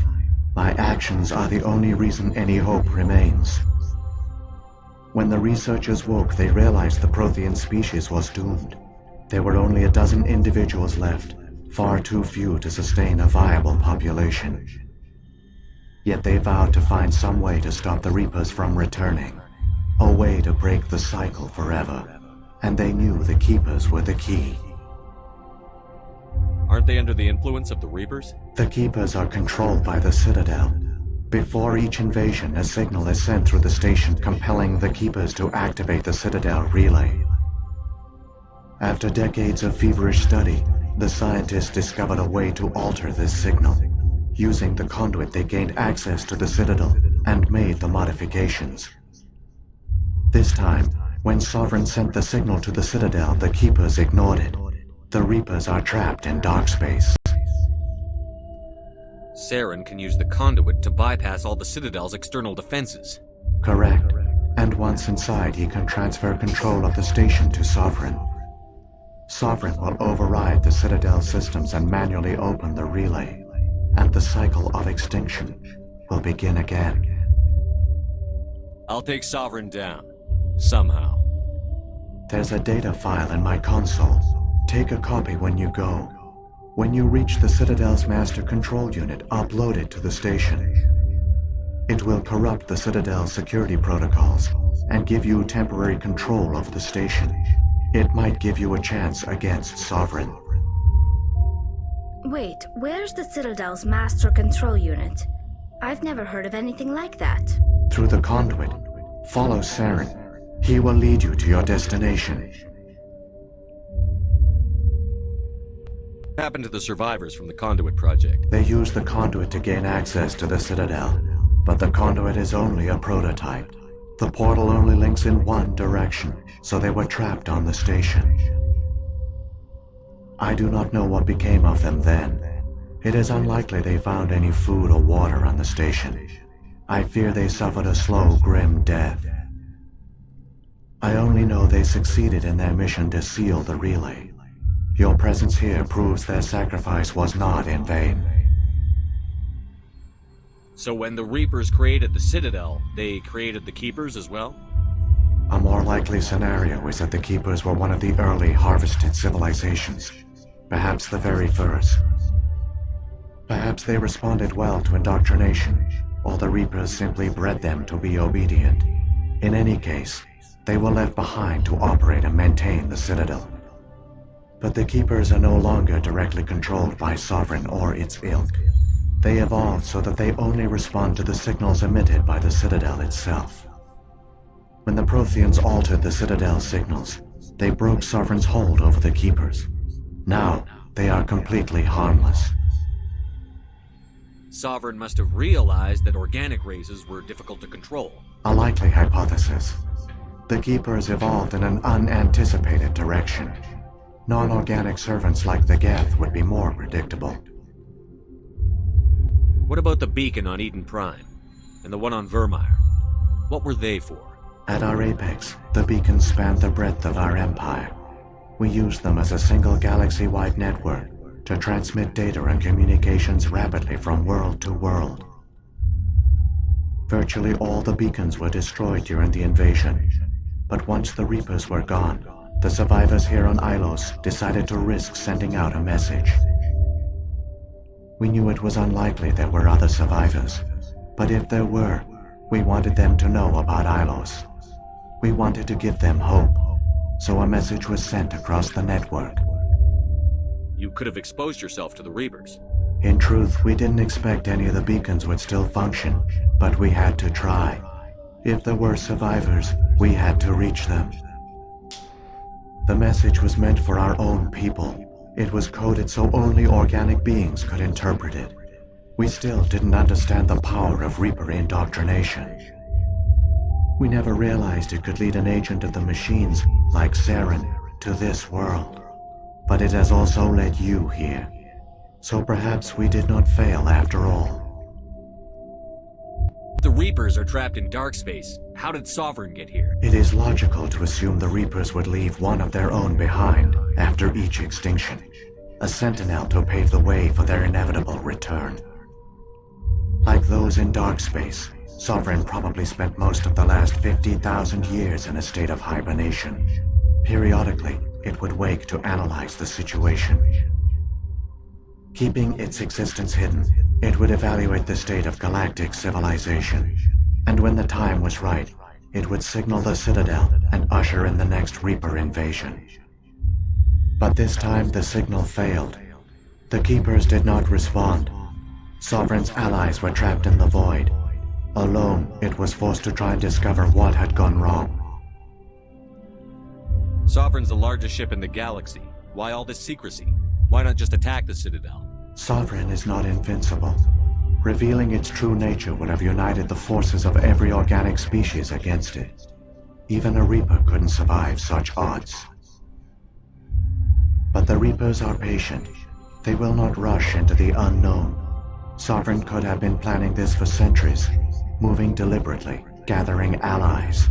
My actions are the only reason any hope remains. When the researchers woke, they realized the Prothean species was doomed. There were only a dozen individuals left, far too few to sustain a viable population. Yet they vowed to find some way to stop the Reapers from returning, a way to break the cycle forever, and they knew the Keepers were the key. Aren't they under the influence of the Reapers? The Keepers are controlled by the Citadel. Before each invasion, a signal is sent through the station compelling the Keepers to activate the Citadel relay. After decades of feverish study, the scientists discovered a way to alter this signal. Using the conduit, they gained access to the Citadel and made the modifications. This time, when Sovereign sent the signal to the Citadel, the Keepers ignored it. The Reapers are trapped in dark space. Saren can use the conduit to bypass all the Citadel's external defenses. Correct. And once inside, he can transfer control of the station to Sovereign. Sovereign will override the Citadel systems and manually open the relay, and the cycle of extinction will begin again. I'll take Sovereign down. Somehow. There's a data file in my console. Take a copy when you go. When you reach the Citadel's master control unit, upload it to the station. It will corrupt the Citadel's security protocols and give you temporary control of the station. It might give you a chance against Sovereign. Wait, where's the Citadel's master control unit? I've never heard of anything like that. Through the conduit, follow Saren. He will lead you to your destination. What happened to the survivors from the Conduit project? They used the conduit to gain access to the Citadel, but the conduit is only a prototype. The portal only links in one direction, so they were trapped on the station. I do not know what became of them then. It is unlikely they found any food or water on the station. I fear they suffered a slow, grim death. I only know they succeeded in their mission to seal the relay. Your presence here proves their sacrifice was not in vain. So when the Reapers created the Citadel, they created the Keepers as well? A more likely scenario is that the Keepers were one of the early harvested civilizations. Perhaps the very first. Perhaps they responded well to indoctrination, or the Reapers simply bred them to be obedient. In any case, they were left behind to operate and maintain the Citadel. But the Keepers are no longer directly controlled by Sovereign or its ilk. They evolved so that they only respond to the signals emitted by the Citadel itself. When the Protheans altered the Citadel's signals, they broke Sovereign's hold over the Keepers. Now, they are completely harmless. Sovereign must have realized that organic races were difficult to control. A likely hypothesis. The Keepers evolved in an unanticipated direction. Non-organic servants like the Geth would be more predictable. What about the beacon on Eden Prime? And the one on Virmire? What were they for? At our apex, the beacons spanned the breadth of our empire. We used them as a single galaxy-wide network to transmit data and communications rapidly from world to world. Virtually all the beacons were destroyed during the invasion, but once the Reapers were gone, the survivors here on Ilos decided to risk sending out a message. We knew it was unlikely there were other survivors, but if there were, we wanted them to know about Ilos. We wanted to give them hope, so a message was sent across the network. You could have exposed yourself to the Reapers. In truth, we didn't expect any of the beacons would still function, but we had to try. If there were survivors, we had to reach them. The message was meant for our own people. It was coded so only organic beings could interpret it. We still didn't understand the power of Reaper indoctrination. We never realized it could lead an agent of the machines, like Saren, to this world. But it has also led you here. So perhaps we did not fail after all. The Reapers are trapped in dark space. How did Sovereign get here? It is logical to assume the Reapers would leave one of their own behind after each extinction. A sentinel to pave the way for their inevitable return. Like those in dark space, Sovereign probably spent most of the last 50,000 years in a state of hibernation. Periodically, it would wake to analyze the situation. Keeping its existence hidden, it would evaluate the state of galactic civilization. And when the time was right, it would signal the Citadel and usher in the next Reaper invasion. But this time the signal failed. The Keepers did not respond. Sovereign's allies were trapped in the void, Alone, it was forced to try and discover what had gone wrong. Sovereign's the largest ship in the galaxy. Why all this secrecy? Why not just attack the Citadel? Sovereign is not invincible. Revealing its true nature would have united the forces of every organic species against it. Even a Reaper couldn't survive such odds. But the Reapers are patient. They will not rush into the unknown. Sovereign could have been planning this for centuries, moving deliberately, gathering allies.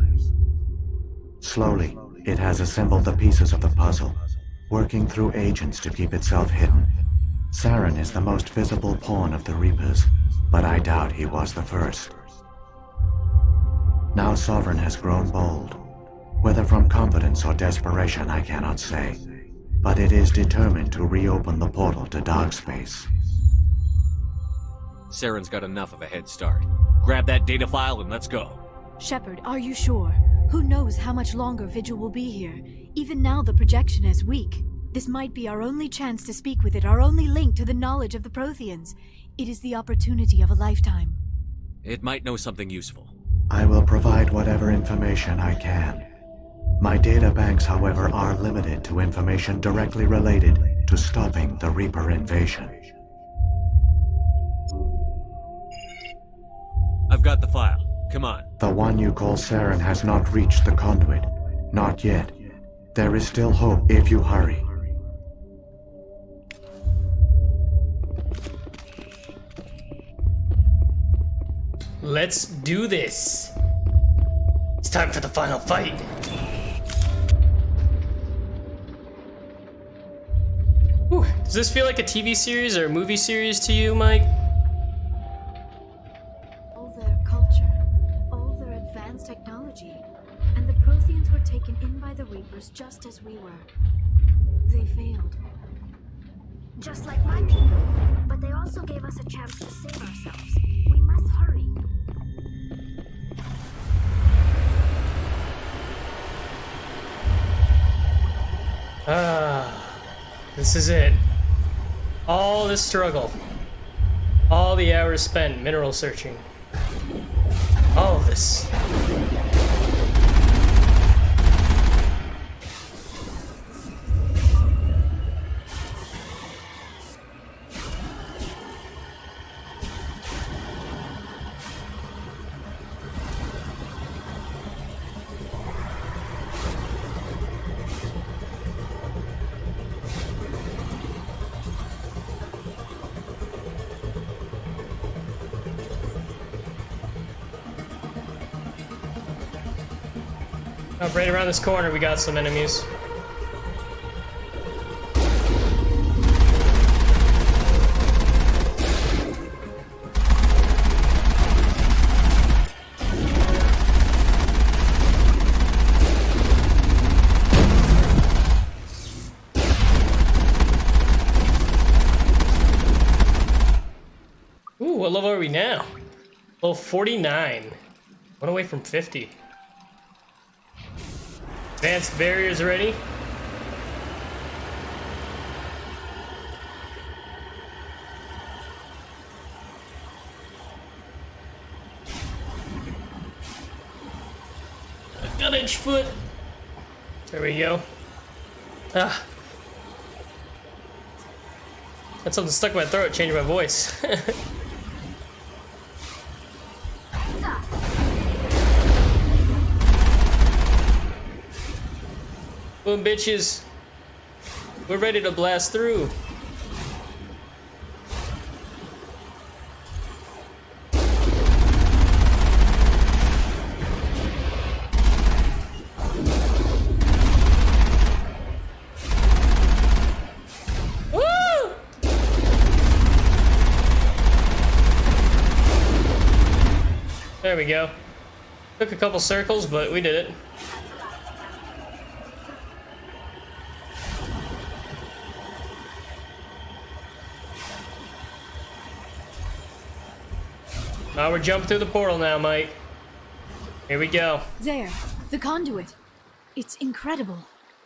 Slowly, it has assembled the pieces of the puzzle, working through agents to keep itself hidden. Saren is the most visible pawn of the Reapers, but I doubt he was the first. Now Sovereign has grown bold. Whether from confidence or desperation, I cannot say. But it is determined to reopen the portal to dark space. Saren's got enough of a head start. Grab that data file and let's go. Shepard, are you sure? Who knows how much longer Vigil will be here? Even now the projection is weak. This might be our only chance to speak with it, our only link to the knowledge of the Protheans. It is the opportunity of a lifetime. It might know something useful. I will provide whatever information I can. My data banks, however, are limited to information directly related to stopping the Reaper invasion. I've got the file. Come on. The one you call Saren has not reached the conduit. Not yet. There is still hope if you hurry. Let's do this. It's time for the final fight. Whew. Does this feel like a TV series or a movie series to you, Mike? All their culture, all their advanced technology, and the Protheans were taken in by the Reapers just as we were. They failed. Just like my people. But they also gave us a chance to save ourselves. We must hurry. This is it. All this struggle. All the hours spent mineral searching. All of this. Oh, right around this corner, we got some enemies. Ooh, what level are we now? Level 49. One away from 50. Advanced barriers ready. Got inch foot. There we go. Ah. Got something stuck in my throat, changing my voice. Boom, bitches. We're ready to blast through. Woo! There we go. Took a couple circles, but we did it. We're jumping through the portal now, Mike. Here we go. There, the conduit. It's incredible.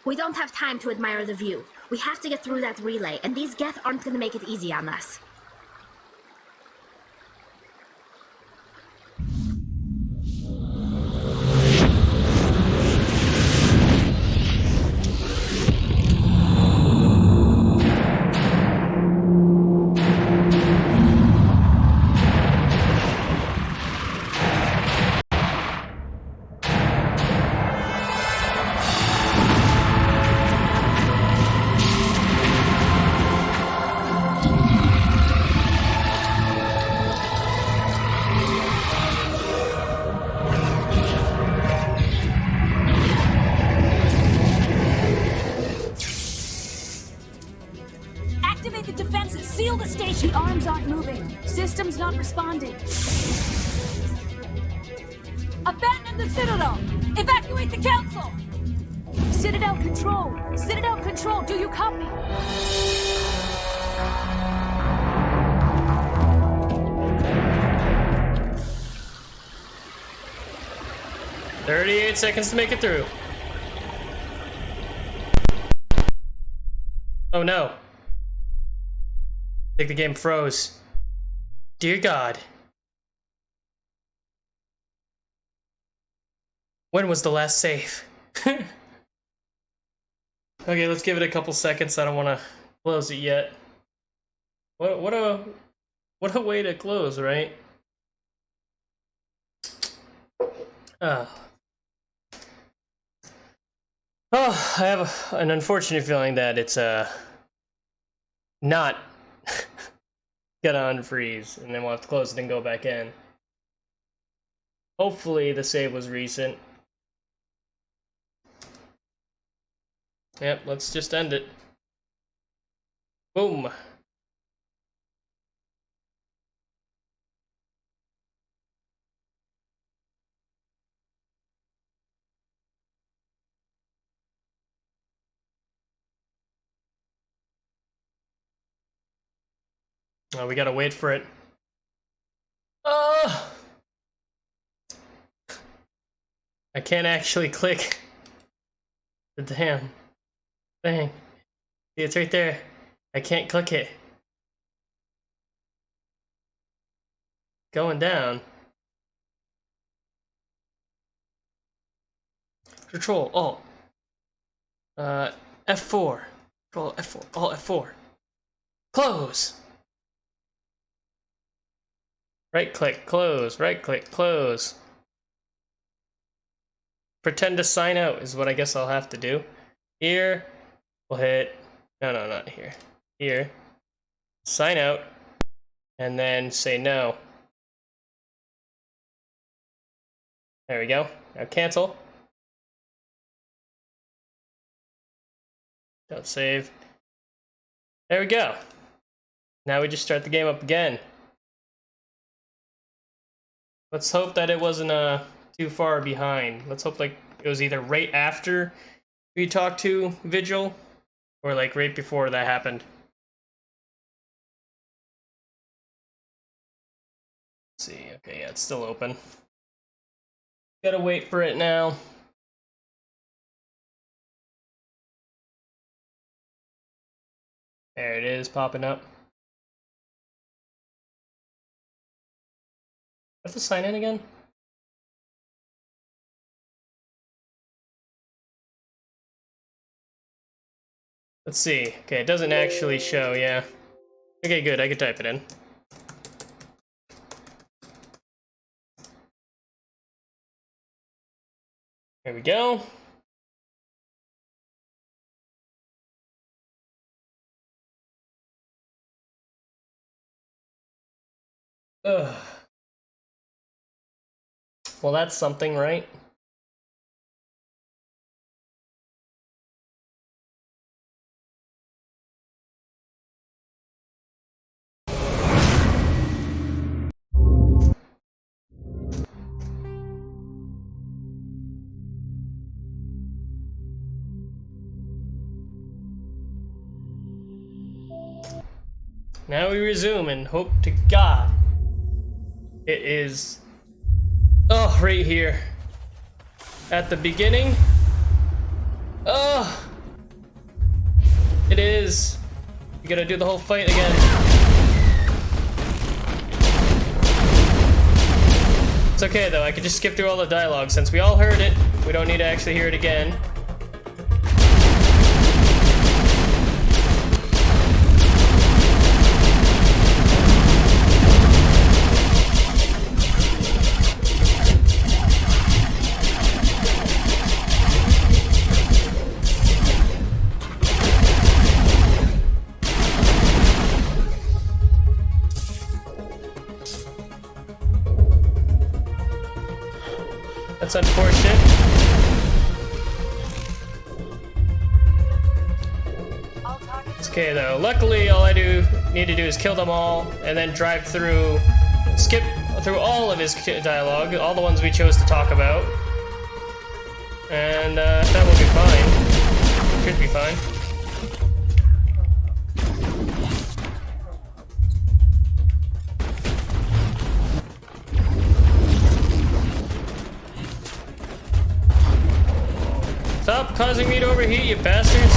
We don't have time to admire the view. We have to get through that relay, and these Geth aren't gonna make it easy on us. Activate the defenses. Seal the station. The arms aren't moving. System's not responding. Abandon the Citadel. Evacuate the Council. Citadel Control. Citadel Control. Do you copy? 38 seconds to make it through. Oh no. I think the game froze. Dear God. When was the last save? Okay, let's give it a couple seconds. I don't want to close it yet. What a way to close, right? Oh, I have an unfortunate feeling that it's not gonna unfreeze, and then we'll have to close it and go back in. Hopefully the save was recent. Yep, let's just end it. Boom. Oh, we gotta wait for it. I can't actually click the damn thing. See, it's right there. I can't click it. Going down. Control Alt. F4. Control F4. Alt F4. Close. Right click, close. Right click, close. Pretend to sign out is what I guess I'll have to do. Here, we'll hit, no, not here. Here, sign out, and then say no. There we go. Now cancel. Don't save. There we go. Now we just start the game up again. Let's hope that it wasn't too far behind. Let's hope like it was either right after we talked to Vigil or like right before that happened. Let's see. Okay, yeah, it's still open. Gotta wait for it now. There it is, popping up. I have to sign in again? Let's see. Okay, it doesn't actually show, yeah. Okay, good, I can type it in. There we go. Ugh. Well, that's something, right? Now we resume and hope to God it is, oh, right here at the beginning. Oh, it is. You gotta do the whole fight again. It's okay though, I could just skip through all the dialogue since we all heard it. We don't need to actually hear it again. That's unfortunate. Let's Okay, though. Luckily, all I need to do is kill them all, and then drive through, skip through all of his dialogue, all the ones we chose to talk about, and that will be fine. Should be fine. Stop causing me to overheat, you bastards!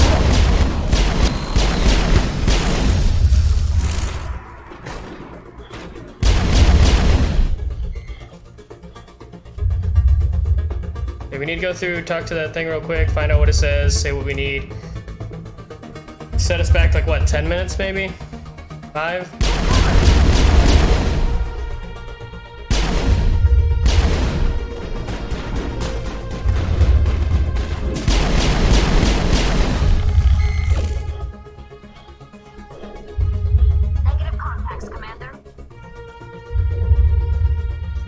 Okay, we need to go through, talk to that thing real quick, find out what it says, say what we need. Set us back like what, 10 minutes maybe? 5?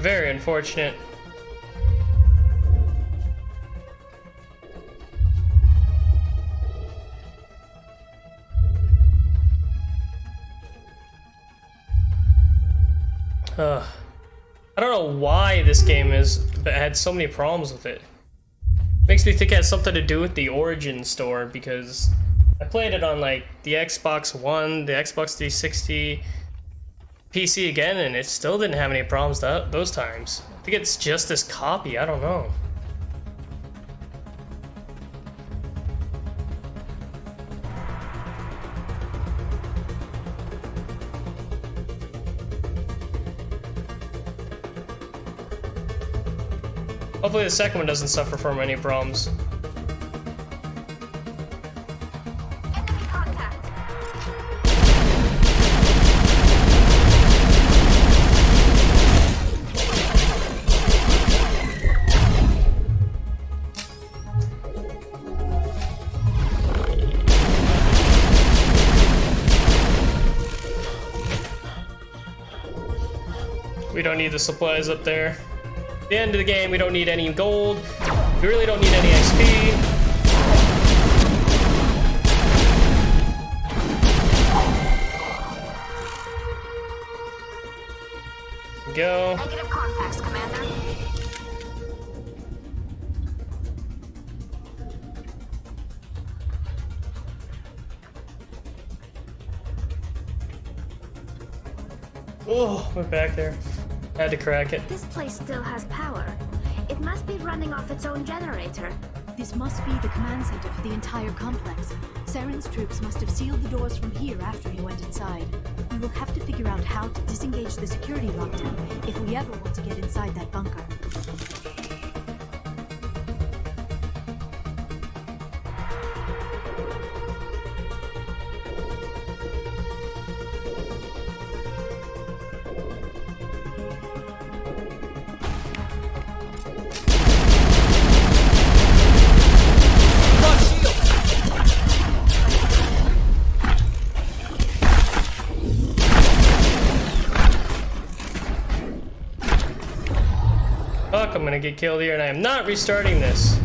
Very unfortunate. I don't know why this game had so many problems with it. Makes me think it has something to do with the Origin store, because I played it on like the Xbox One, the Xbox 360, PC again, and it still didn't have any problems those times. I think it's just this copy, I don't know. Hopefully the second one doesn't suffer from any problems. We don't need the supplies up there. At the end of the game, we don't need any gold. We really don't need any XP. Go. Negative contacts, Commander. Oh, we're back there. Had to crack it. This place still has power. It must be running off its own generator. This must be the command center for the entire complex. Saren's troops must have sealed the doors from here after he went inside. We will have to figure out how to disengage the security lockdown if we ever want to get inside that bunker. Fuck, I'm gonna get killed here, and I am not restarting this.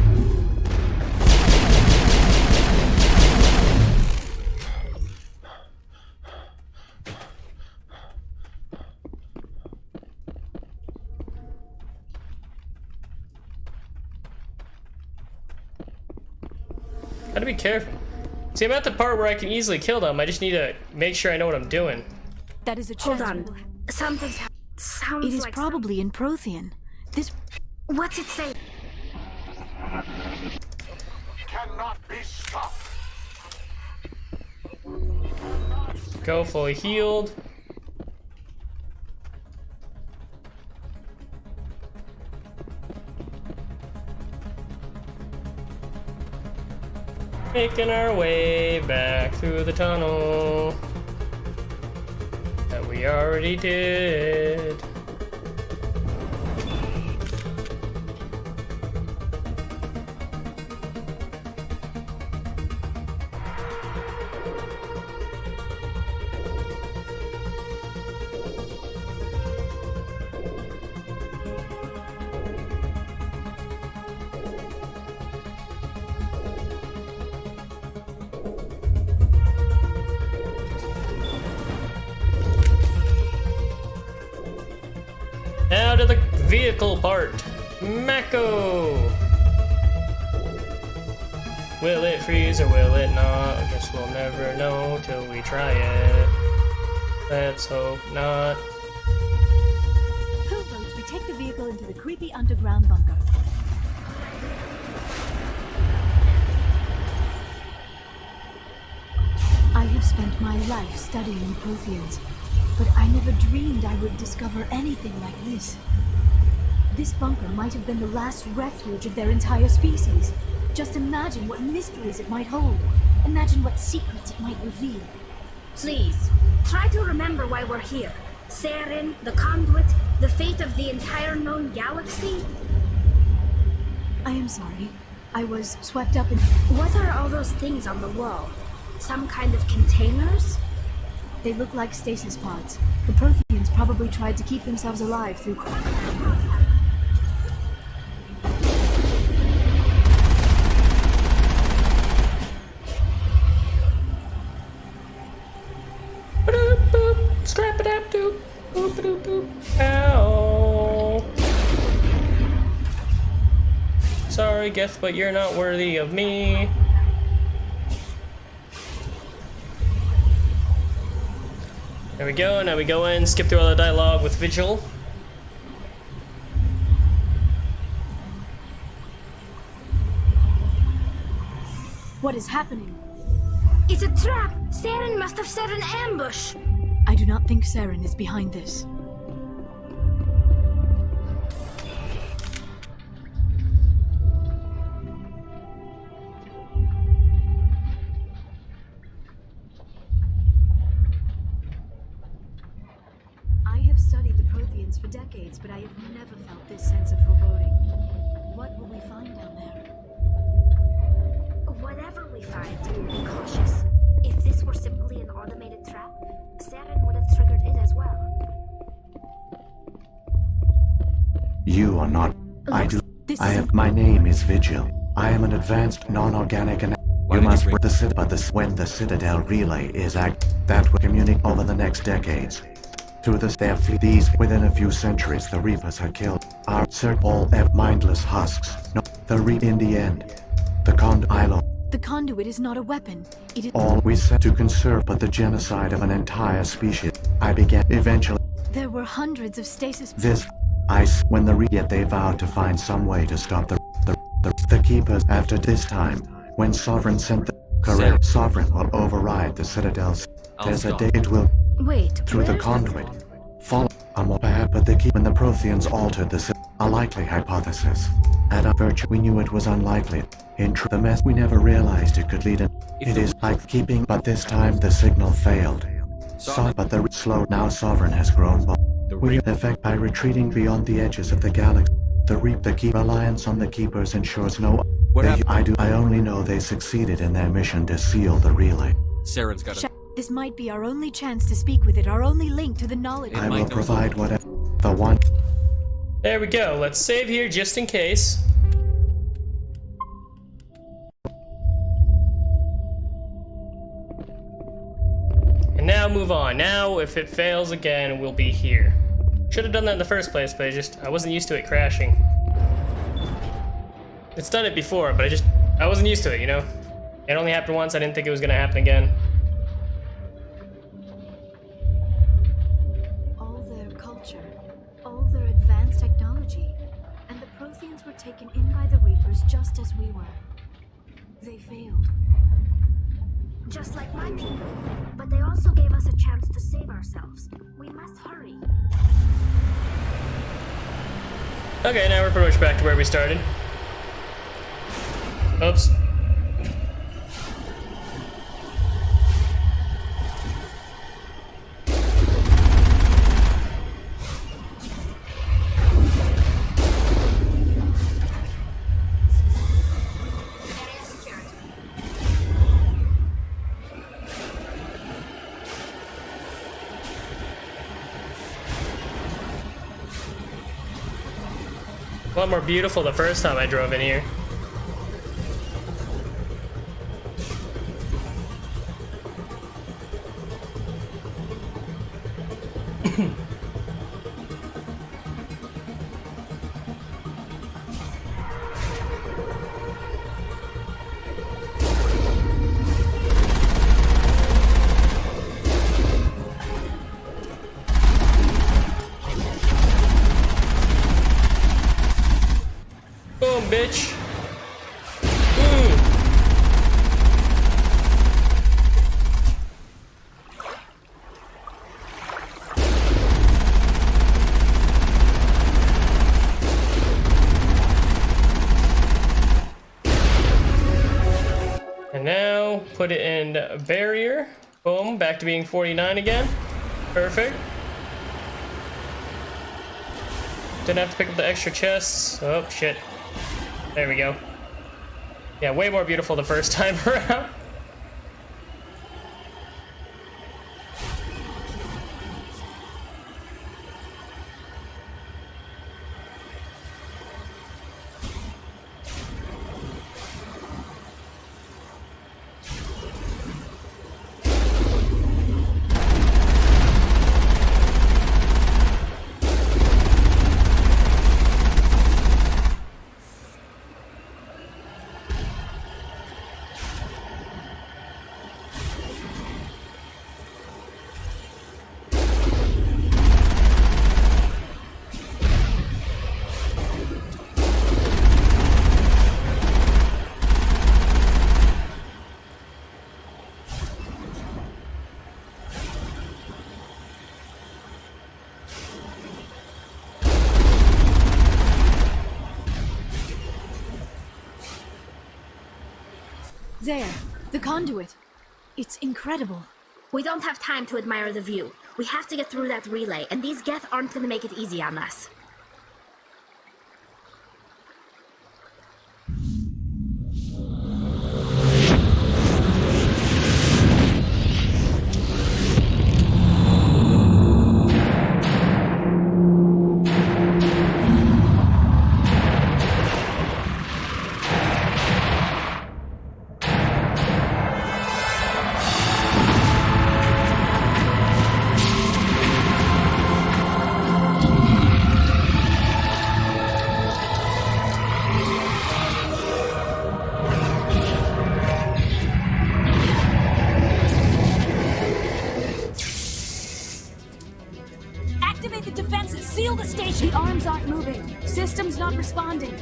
Gotta be careful. See, I'm at the part where I can easily kill them. I just need to make sure I know what I'm doing. That is a Hold chance. on. Something's sounds It is like probably in Prothean. This. What's it say? Cannot be stopped. Go fully healed. Making our way back through the tunnel that we already did. vehicle part. Mako! Will it freeze or will it not? I guess we'll never know till we try it. Let's hope not. Who votes we take the vehicle into the creepy underground bunker? I have spent my life studying the Protheans, but I never dreamed I would discover anything like this. This bunker might have been the last refuge of their entire species. Just imagine what mysteries it might hold. Imagine what secrets it might reveal. Please, try to remember why we're here. Saren, the Conduit, the fate of the entire known galaxy. I am sorry. I was swept up in... What are all those things on the wall? Some kind of containers? They look like stasis pods. The Protheans probably tried to keep themselves alive through... Scrap it up, doop, boop, boop, boop. Ow. Sorry, Geth, but you're not worthy of me. There we go. Now we go in, skip through all the dialogue with Vigil. What is happening? It's a trap! Saren must have set an ambush! I do not think Saren is behind this. I have studied the Protheans for decades, but I have never felt this sense of foreboding. What will we find down there? Whatever we find, be cautious. If this were simply an automated trap, Saren would have triggered it as well. You are not. I do. I have. My name is Vigil. I am an advanced non-organic and. You must break the when the Citadel relay is that will communicate over the next decades. Through the their fleet, these within a few centuries, the Reapers had killed our all mindless husks. No, the in the end, the The Conduit is not a weapon. It is all we set to conserve, but the genocide of an entire species. I began eventually. There were hundreds of stasis. This, when yet they vowed to find some way to stop the Keepers. After this time, when Sovereign sent the correct Sovereign will override the Citadels. There's a day it will. Wait. Through the Conduit. Follow. But when the Protheans altered a likely hypothesis. At a virtue, we knew it was unlikely. In the mess, we never realized it could lead in. It is like keeping, but this time the signal failed. But the slow now Sovereign has grown. We effect by retreating beyond the edges of the galaxy. The Keep reliance on the Keepers ensures no. I only know they succeeded in their mission to seal the relay. Saren's got it. This might be our only chance to speak with it, our only link to the knowledge. I will provide whatever. The one. There we go. Let's save here just in case. And now move on. Now, if it fails again, we'll be here. Should have done that in the first place, but I wasn't used to it crashing. It's done it before, but I wasn't used to it, you know? It only happened once. I didn't think it was gonna happen again. All their culture, all their advanced technology, and the Protheans were taken in by the Reapers just as we were. They failed. Just like my people. But they also gave us a chance to save ourselves. We must hurry. Okay, now we're pretty much back to where we started. Oops. A lot more beautiful the first time I drove in here. bitch. And now put it in barrier. Boom, back to being 49 again. Perfect. Didn't have to pick up the extra chests. Oh, shit. There we go. Yeah, way more beautiful the first time around. There, the conduit. It's incredible. We don't have time to admire the view. We have to get through that relay, and these Geth aren't gonna make it easy on us. Seal the station! The arms aren't moving. System's not responding.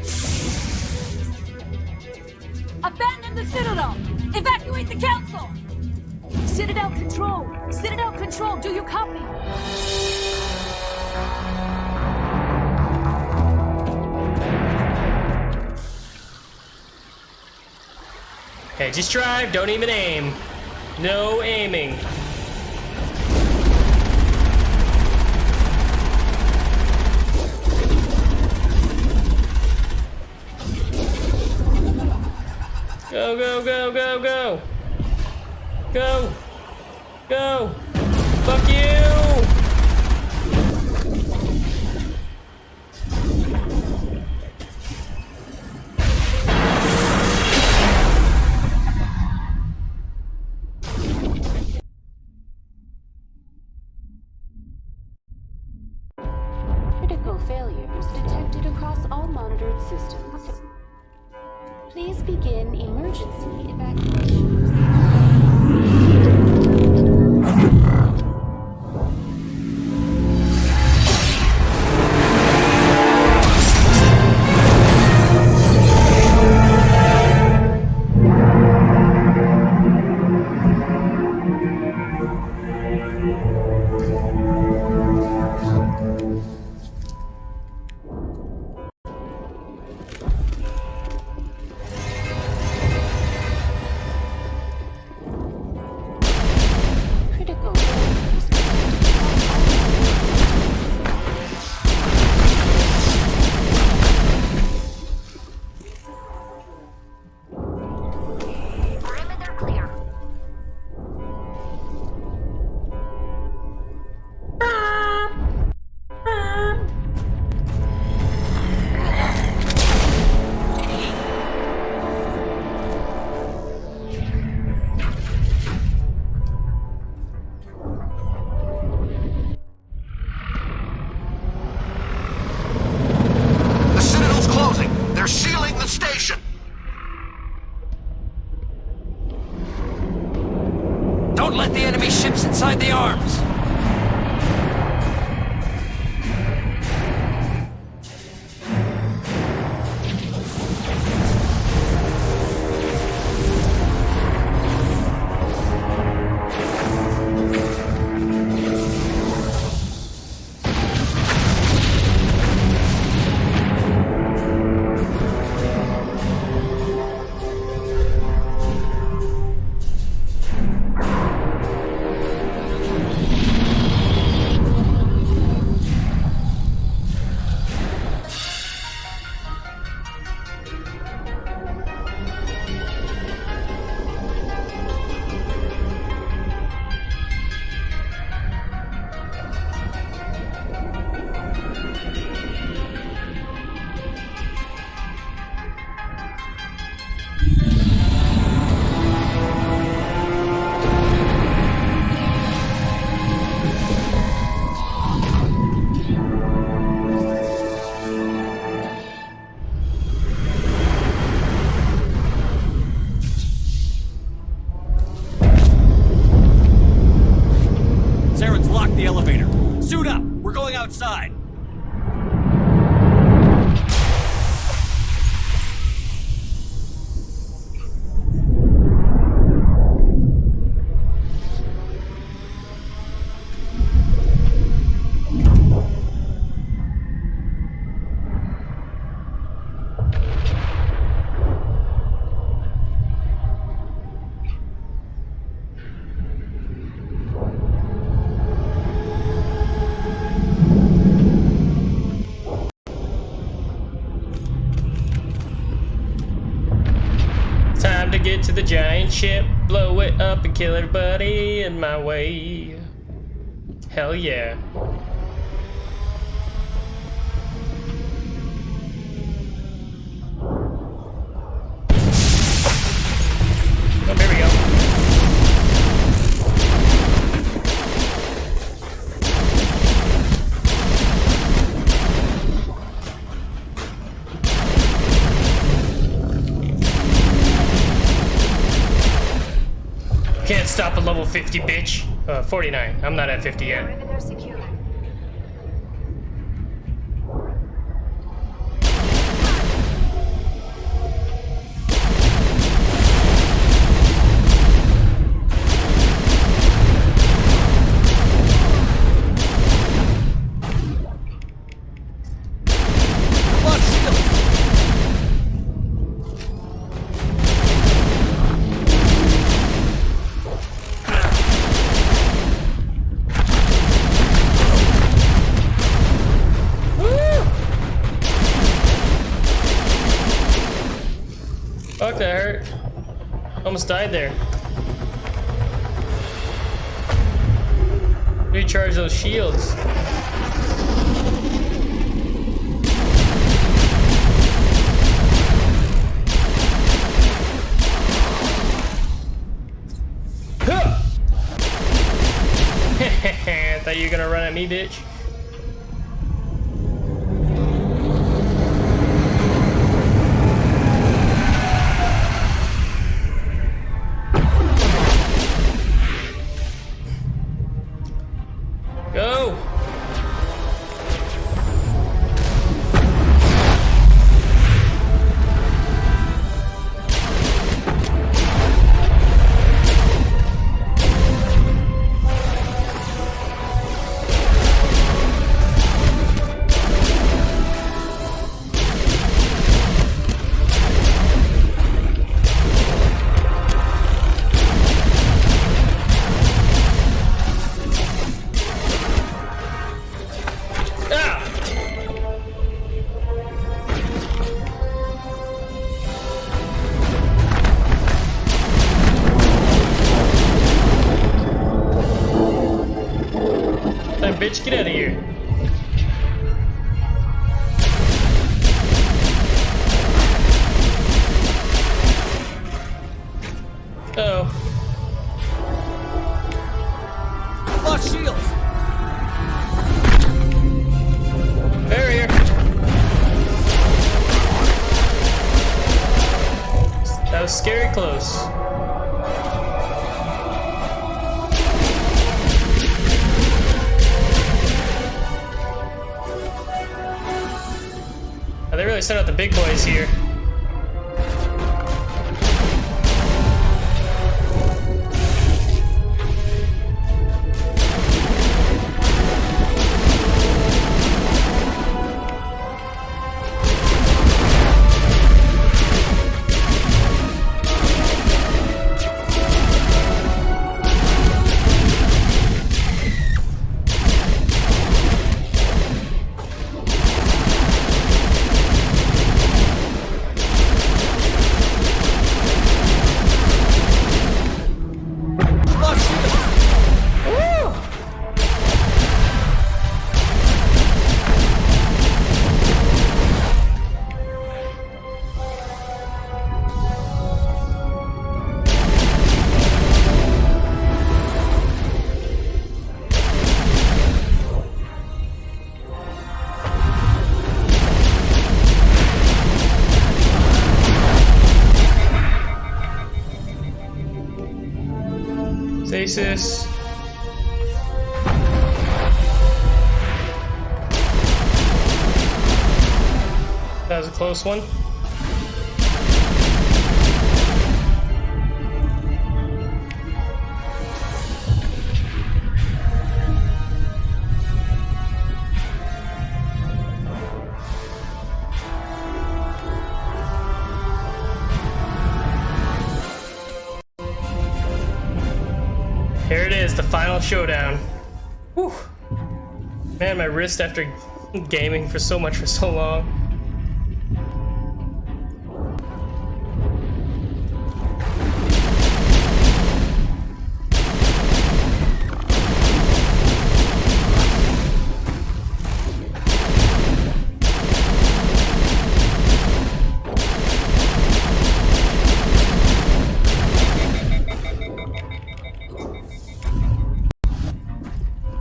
Abandon the Citadel! Evacuate the Council! Citadel Control! Citadel Control, do you copy? Okay, just drive, don't even aim. No aiming. Go, go, go, go, go. Go. Go. Fuck you. Critical failures detected across all monitored systems. Please begin emergency evacuation. took the elevator. Suit up! We're going outside! Get to the giant ship, blow it up and kill everybody in my way. Hell yeah. Oh, there we go. Can't stop at level 50, bitch. 49. I'm not at 50 yet. Perimeter secure. Fuck, that hurt. Almost died there. Recharge those shields. I thought you were gonna run at me, bitch. Go! Bitch, get out of here. Uh-oh. Lost shields! Barrier. That was scary close. They really sent out the big boys here. Stasis. That was a close one. Here it is, the final showdown. Whew. Man, my wrist after gaming for so long.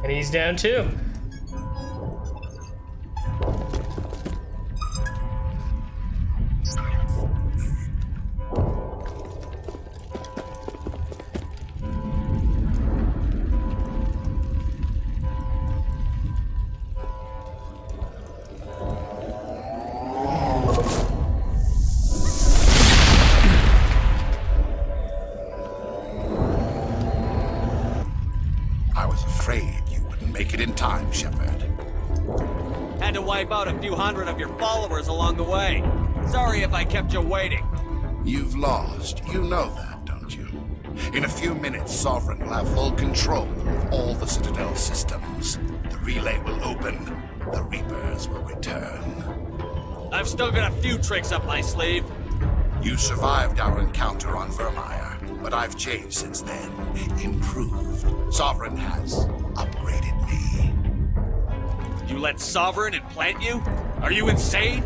And he's down too. I was afraid you wouldn't make it in time, Shepard. Had to wipe out a few hundred of your followers along the way. Sorry if I kept you waiting. You've lost. You know that, don't you? In a few minutes, Sovereign will have full control of all the Citadel systems. The relay will open. The Reapers will return. I've still got a few tricks up my sleeve. You survived our encounter on Virmire, but I've changed since then. Improved. Sovereign has upgraded me. You let Sovereign implant you? Are you insane?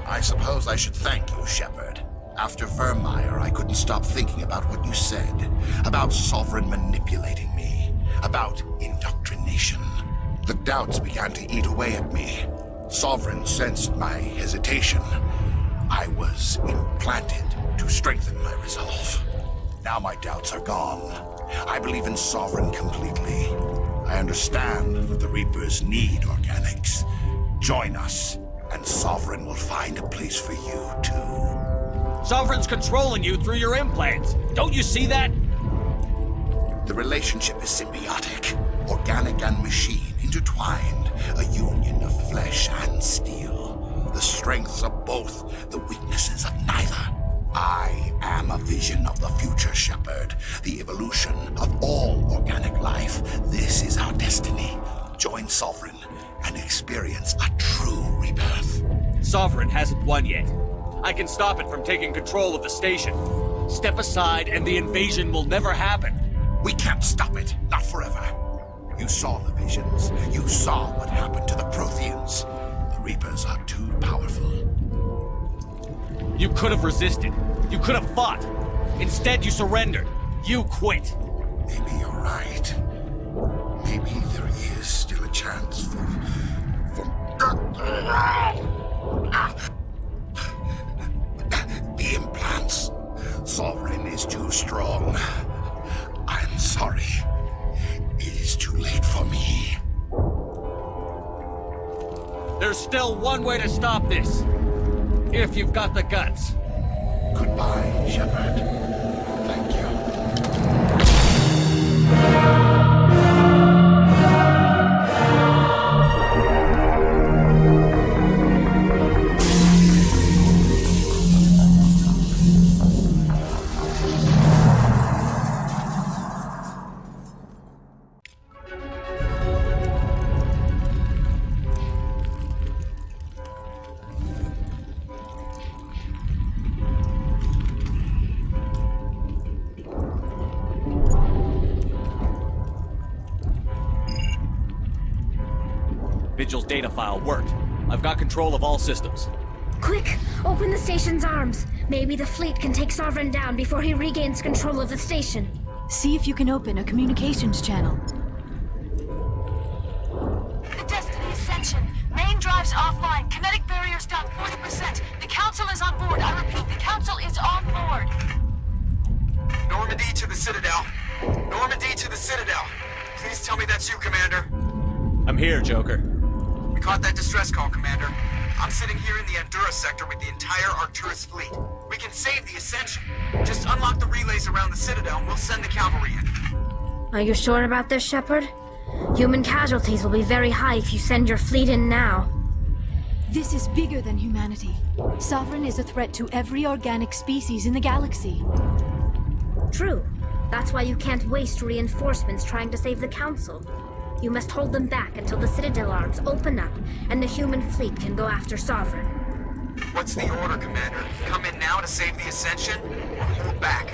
I suppose I should thank you, Shepard. After Virmire, I couldn't stop thinking about what you said. About Sovereign manipulating me. About indoctrination. The doubts began to eat away at me. Sovereign sensed my hesitation. I was implanted to strengthen my resolve. Now my doubts are gone. I believe in Sovereign completely. I understand that the Reapers need organics. Join us, and Sovereign will find a place for you, too. Sovereign's controlling you through your implants. Don't you see that? The relationship is symbiotic. Organic and machine intertwined. A union of flesh and steel. The strengths of both, the weaknesses of neither. I am a vision of the future, Shepard. The evolution of all organic life. This is our destiny. Join Sovereign and experience a true rebirth. Sovereign hasn't won yet. I can stop it from taking control of the station. Step aside and the invasion will never happen. We can't stop it. Not forever. You saw the visions. You saw what happened to the Protheans. The Reapers are too powerful. You could have resisted. You could have fought. Instead, you surrendered. You quit. Maybe you're right. Maybe there is still a chance for... The implants. Sovereign is too strong. I'm sorry. It is too late for me. There's still one way to stop this. If you've got the guts. Goodbye, Shepard. Thank you. Vigil's data file worked. I've got control of all systems. Quick! Open the station's arms. Maybe the fleet can take Sovereign down before he regains control of the station. See if you can open a communications channel. The Destiny Ascension. Main drives offline. Kinetic barriers down 40%. The Council is on board. I repeat, the Council is on board. Normandy to the Citadel. Normandy to the Citadel. Please tell me that's you, Commander. I'm here, Joker. We caught that distress call, Commander. I'm sitting here in the Andurra sector with the entire Arcturus fleet. We can save the Ascension. Just unlock the relays around the Citadel and we'll send the cavalry in. Are you sure about this, Shepard? Human casualties will be very high if you send your fleet in now. This is bigger than humanity. Sovereign is a threat to every organic species in the galaxy. True. That's why you can't waste reinforcements trying to save the Council. You must hold them back until the Citadel arms open up and the human fleet can go after Sovereign. What's the order, Commander? Come in now to save the Ascension, or hold back?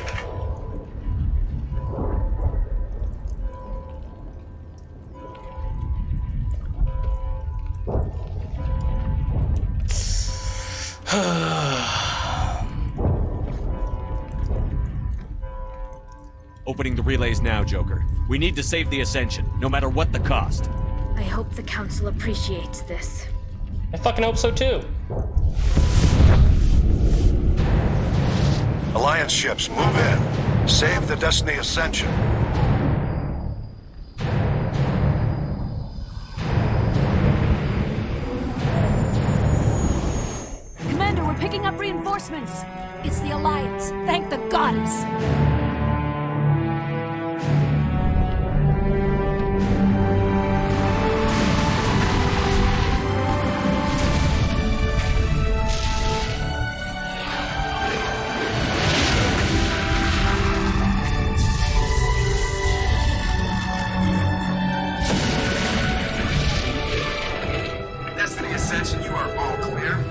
Opening the relays now, Joker. We need to save the Ascension, no matter what the cost. I hope the Council appreciates this. I fucking hope so too. Alliance ships, move in. Save the Destiny Ascension. Commander, we're picking up reinforcements. It's the Alliance. Thank the goddess.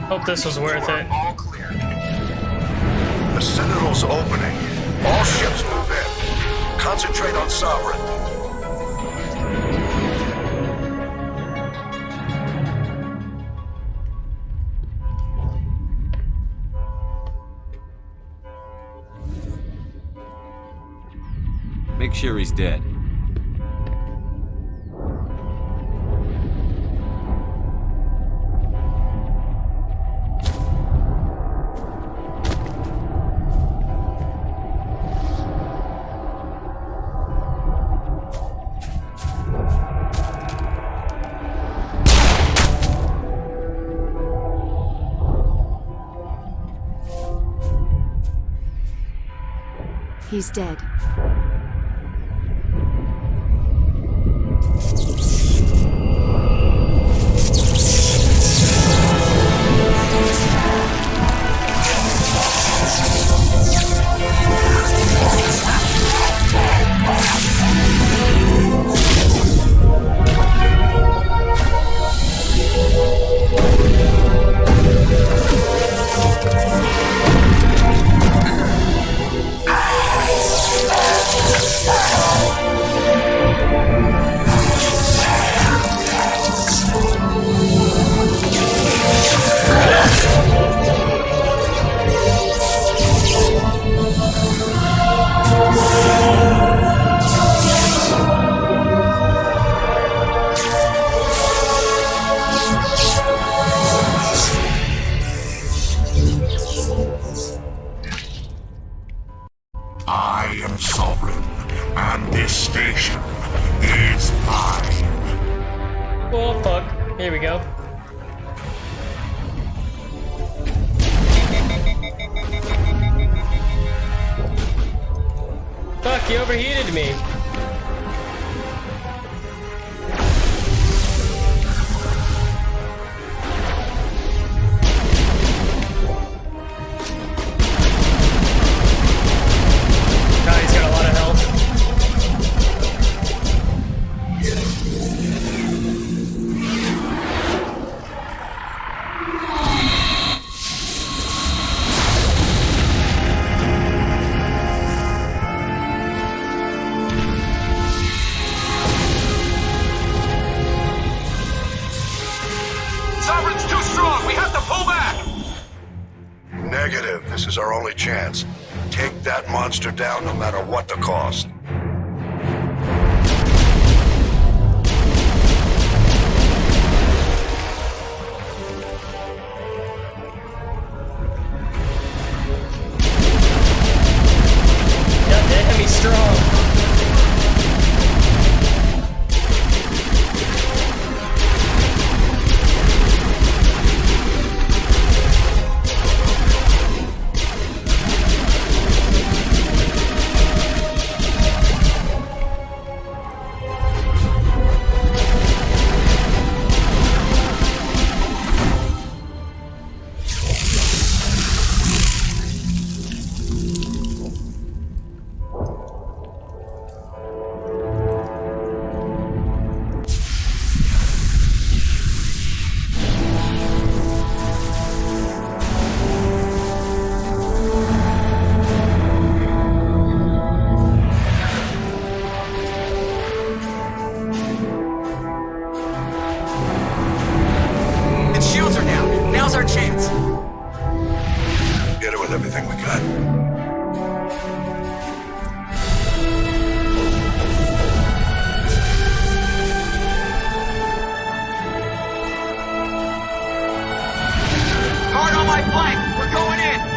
Hope this was worth it. All clear. The Citadel's opening. All ships move in. Concentrate on Sovereign. Make sure he's dead. He's dead. Here we go. Fuck, you overheated me. God, he's got a lot of health. Negative. This is our only chance. Take that monster down no matter what the cost. God damn, he's strong. flank! We're going in!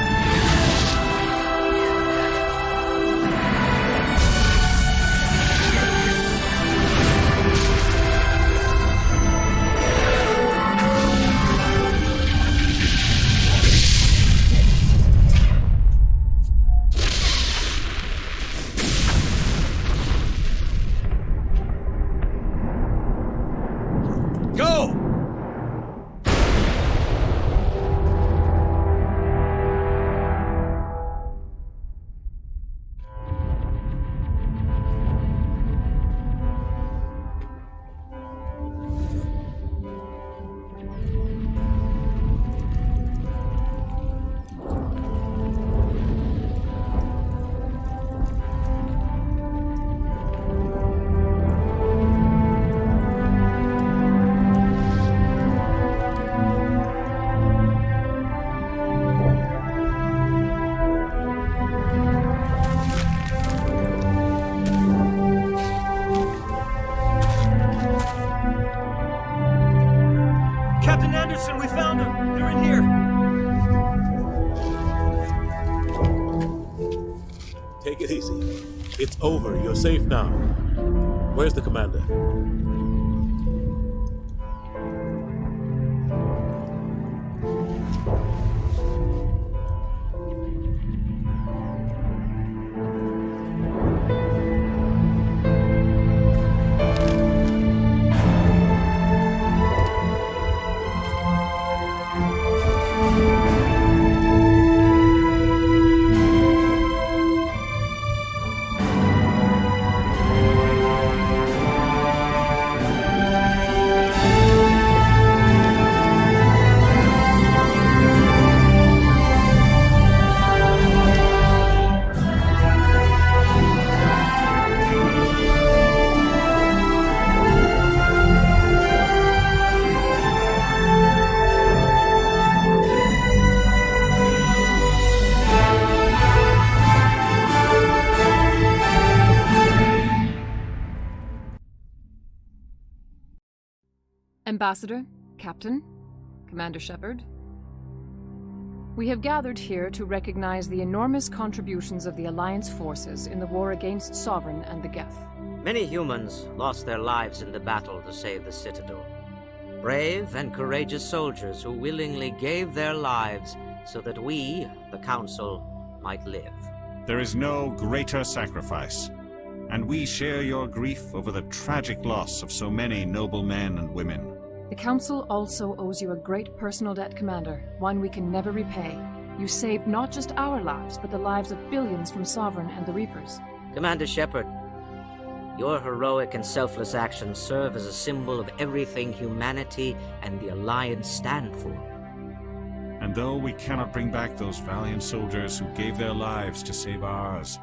We found them! They're in here! Take it easy. It's over. You're safe now. Where's the commander? Ambassador, Captain, Commander Shepard, we have gathered here to recognize the enormous contributions of the Alliance forces in the war against Sovereign and the Geth. Many humans lost their lives in the battle to save the Citadel. Brave and courageous soldiers who willingly gave their lives so that we, the Council, might live. There is no greater sacrifice, and we share your grief over the tragic loss of so many noble men and women. The Council also owes you a great personal debt, Commander, one we can never repay. You saved not just our lives, but the lives of billions from Sovereign and the Reapers. Commander Shepard, your heroic and selfless actions serve as a symbol of everything humanity and the Alliance stand for. And though we cannot bring back those valiant soldiers who gave their lives to save ours,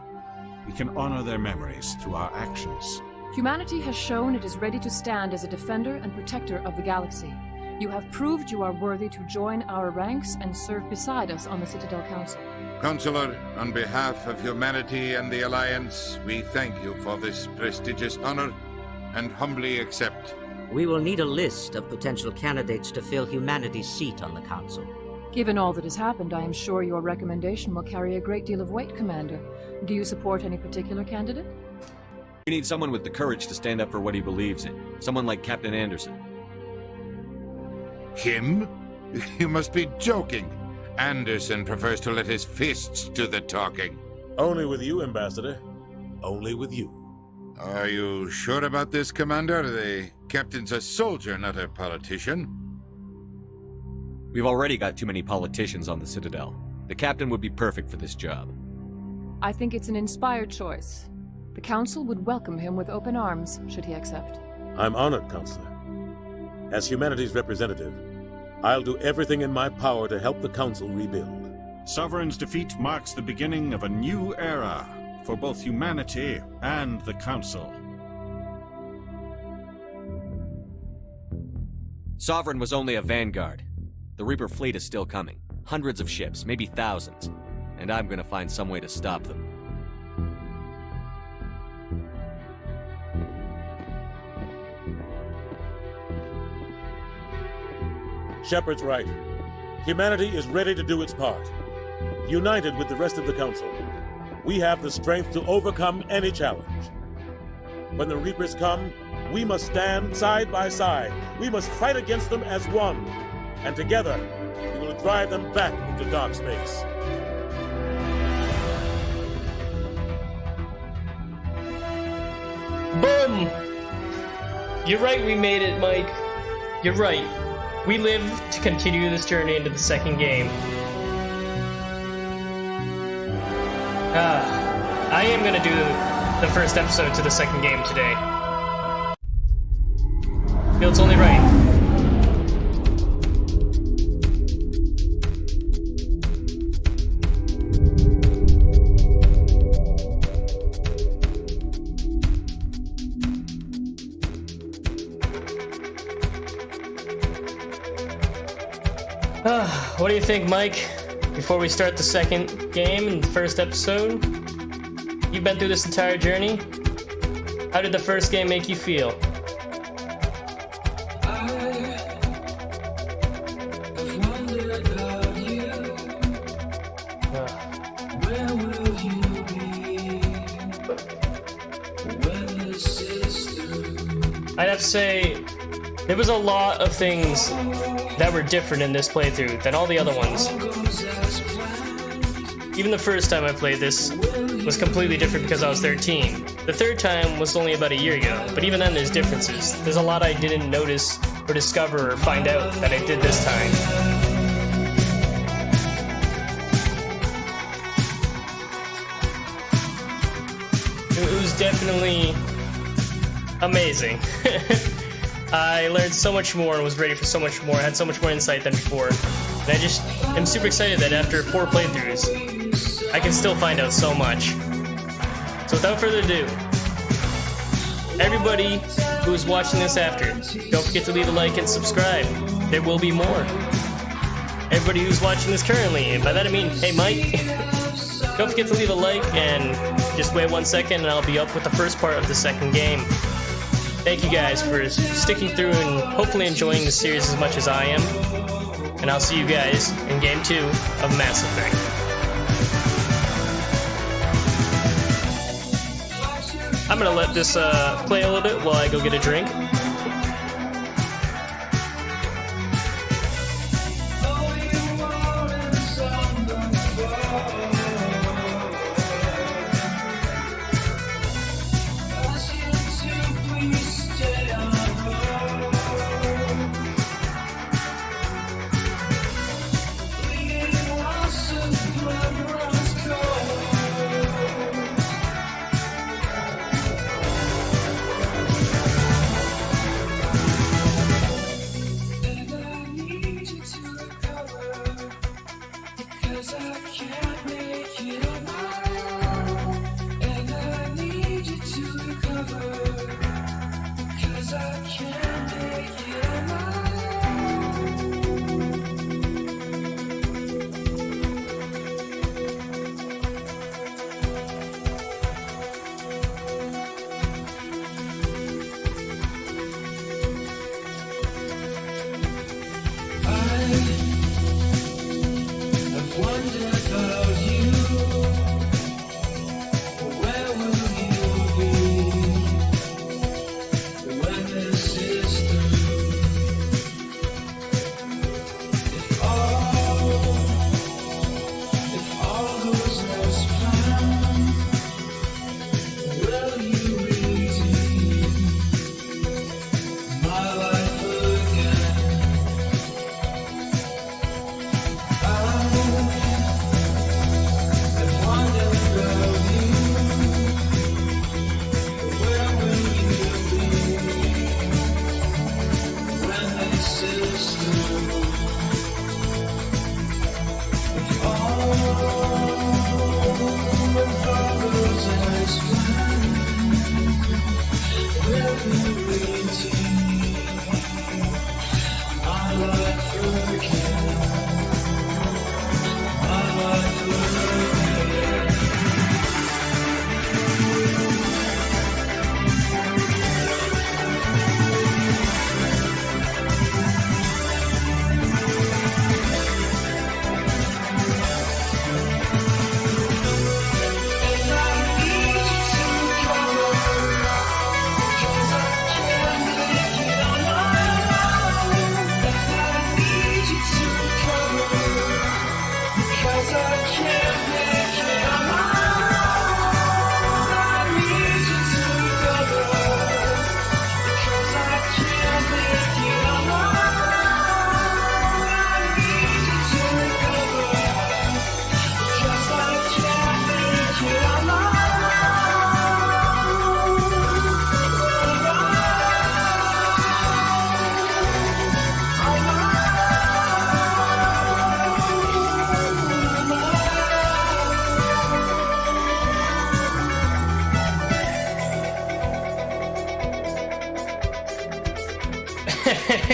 we can honor their memories through our actions. Humanity has shown it is ready to stand as a defender and protector of the galaxy. You have proved you are worthy to join our ranks and serve beside us on the Citadel Council. Counselor, on behalf of humanity and the Alliance, we thank you for this prestigious honor and humbly accept. We will need a list of potential candidates to fill humanity's seat on the Council. Given all that has happened, I am sure your recommendation will carry a great deal of weight, Commander. Do you support any particular candidate? We need someone with the courage to stand up for what he believes in. Someone like Captain Anderson. Him? You must be joking. Anderson prefers to let his fists do the talking. Only with you, Ambassador. Only with you. Are you sure about this, Commander? The captain's a soldier, not a politician. We've already got too many politicians on the Citadel. The captain would be perfect for this job. I think it's an inspired choice. The Council would welcome him with open arms, should he accept. I'm honored, Counselor. As humanity's representative, I'll do everything in my power to help the Council rebuild. Sovereign's defeat marks the beginning of a new era for both humanity and the Council. Sovereign was only a vanguard. The Reaper fleet is still coming. Hundreds of ships, maybe thousands. And I'm gonna find some way to stop them. Shepard's right. Humanity is ready to do its part. United with the rest of the Council, we have the strength to overcome any challenge. When the Reapers come, we must stand side by side. We must fight against them as one. And together, we will drive them back into dark space. Boom! You're right, we made it, Mike. You're right. We live to continue this journey into the second game. I am gonna do the first episode to the second game today. Feels only right. What do you think, Mike? Before we start the second game and the first episode? You've been through this entire journey? How did the first game make you feel? I'd have to say, there was a lot of things that were different in this playthrough than all the other ones. Even the first time I played this was completely different because I was 13. The third time was only about a year ago, but even then there's differences. There's a lot I didn't notice or discover or find out that I did this time. It was definitely amazing. I learned so much more and was ready for so much more. I had so much more insight than before. And I just am super excited that after 4 playthroughs, I can still find out so much. So without further ado, everybody who is watching this after, don't forget to leave a like and subscribe. There will be more. Everybody who's watching this currently, and by that I mean, hey Mike, don't forget to leave a like and just wait 1 second and I'll be up with the first part of the second game. Thank you guys for sticking through and hopefully enjoying the series as much as I am. And I'll see you guys in Game 2 of Mass Effect. I'm gonna let this play a little bit while I go get a drink.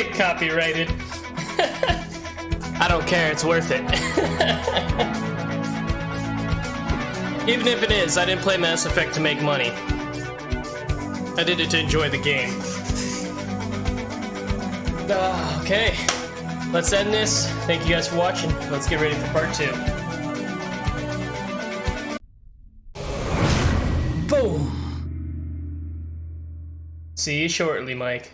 Copyrighted. I don't care, it's worth it. Even if it is, I didn't play Mass Effect to make money. I did it to enjoy the game. Okay, let's end this. Thank you guys for watching. Let's get ready for part 2. Boom! See you shortly, Mike.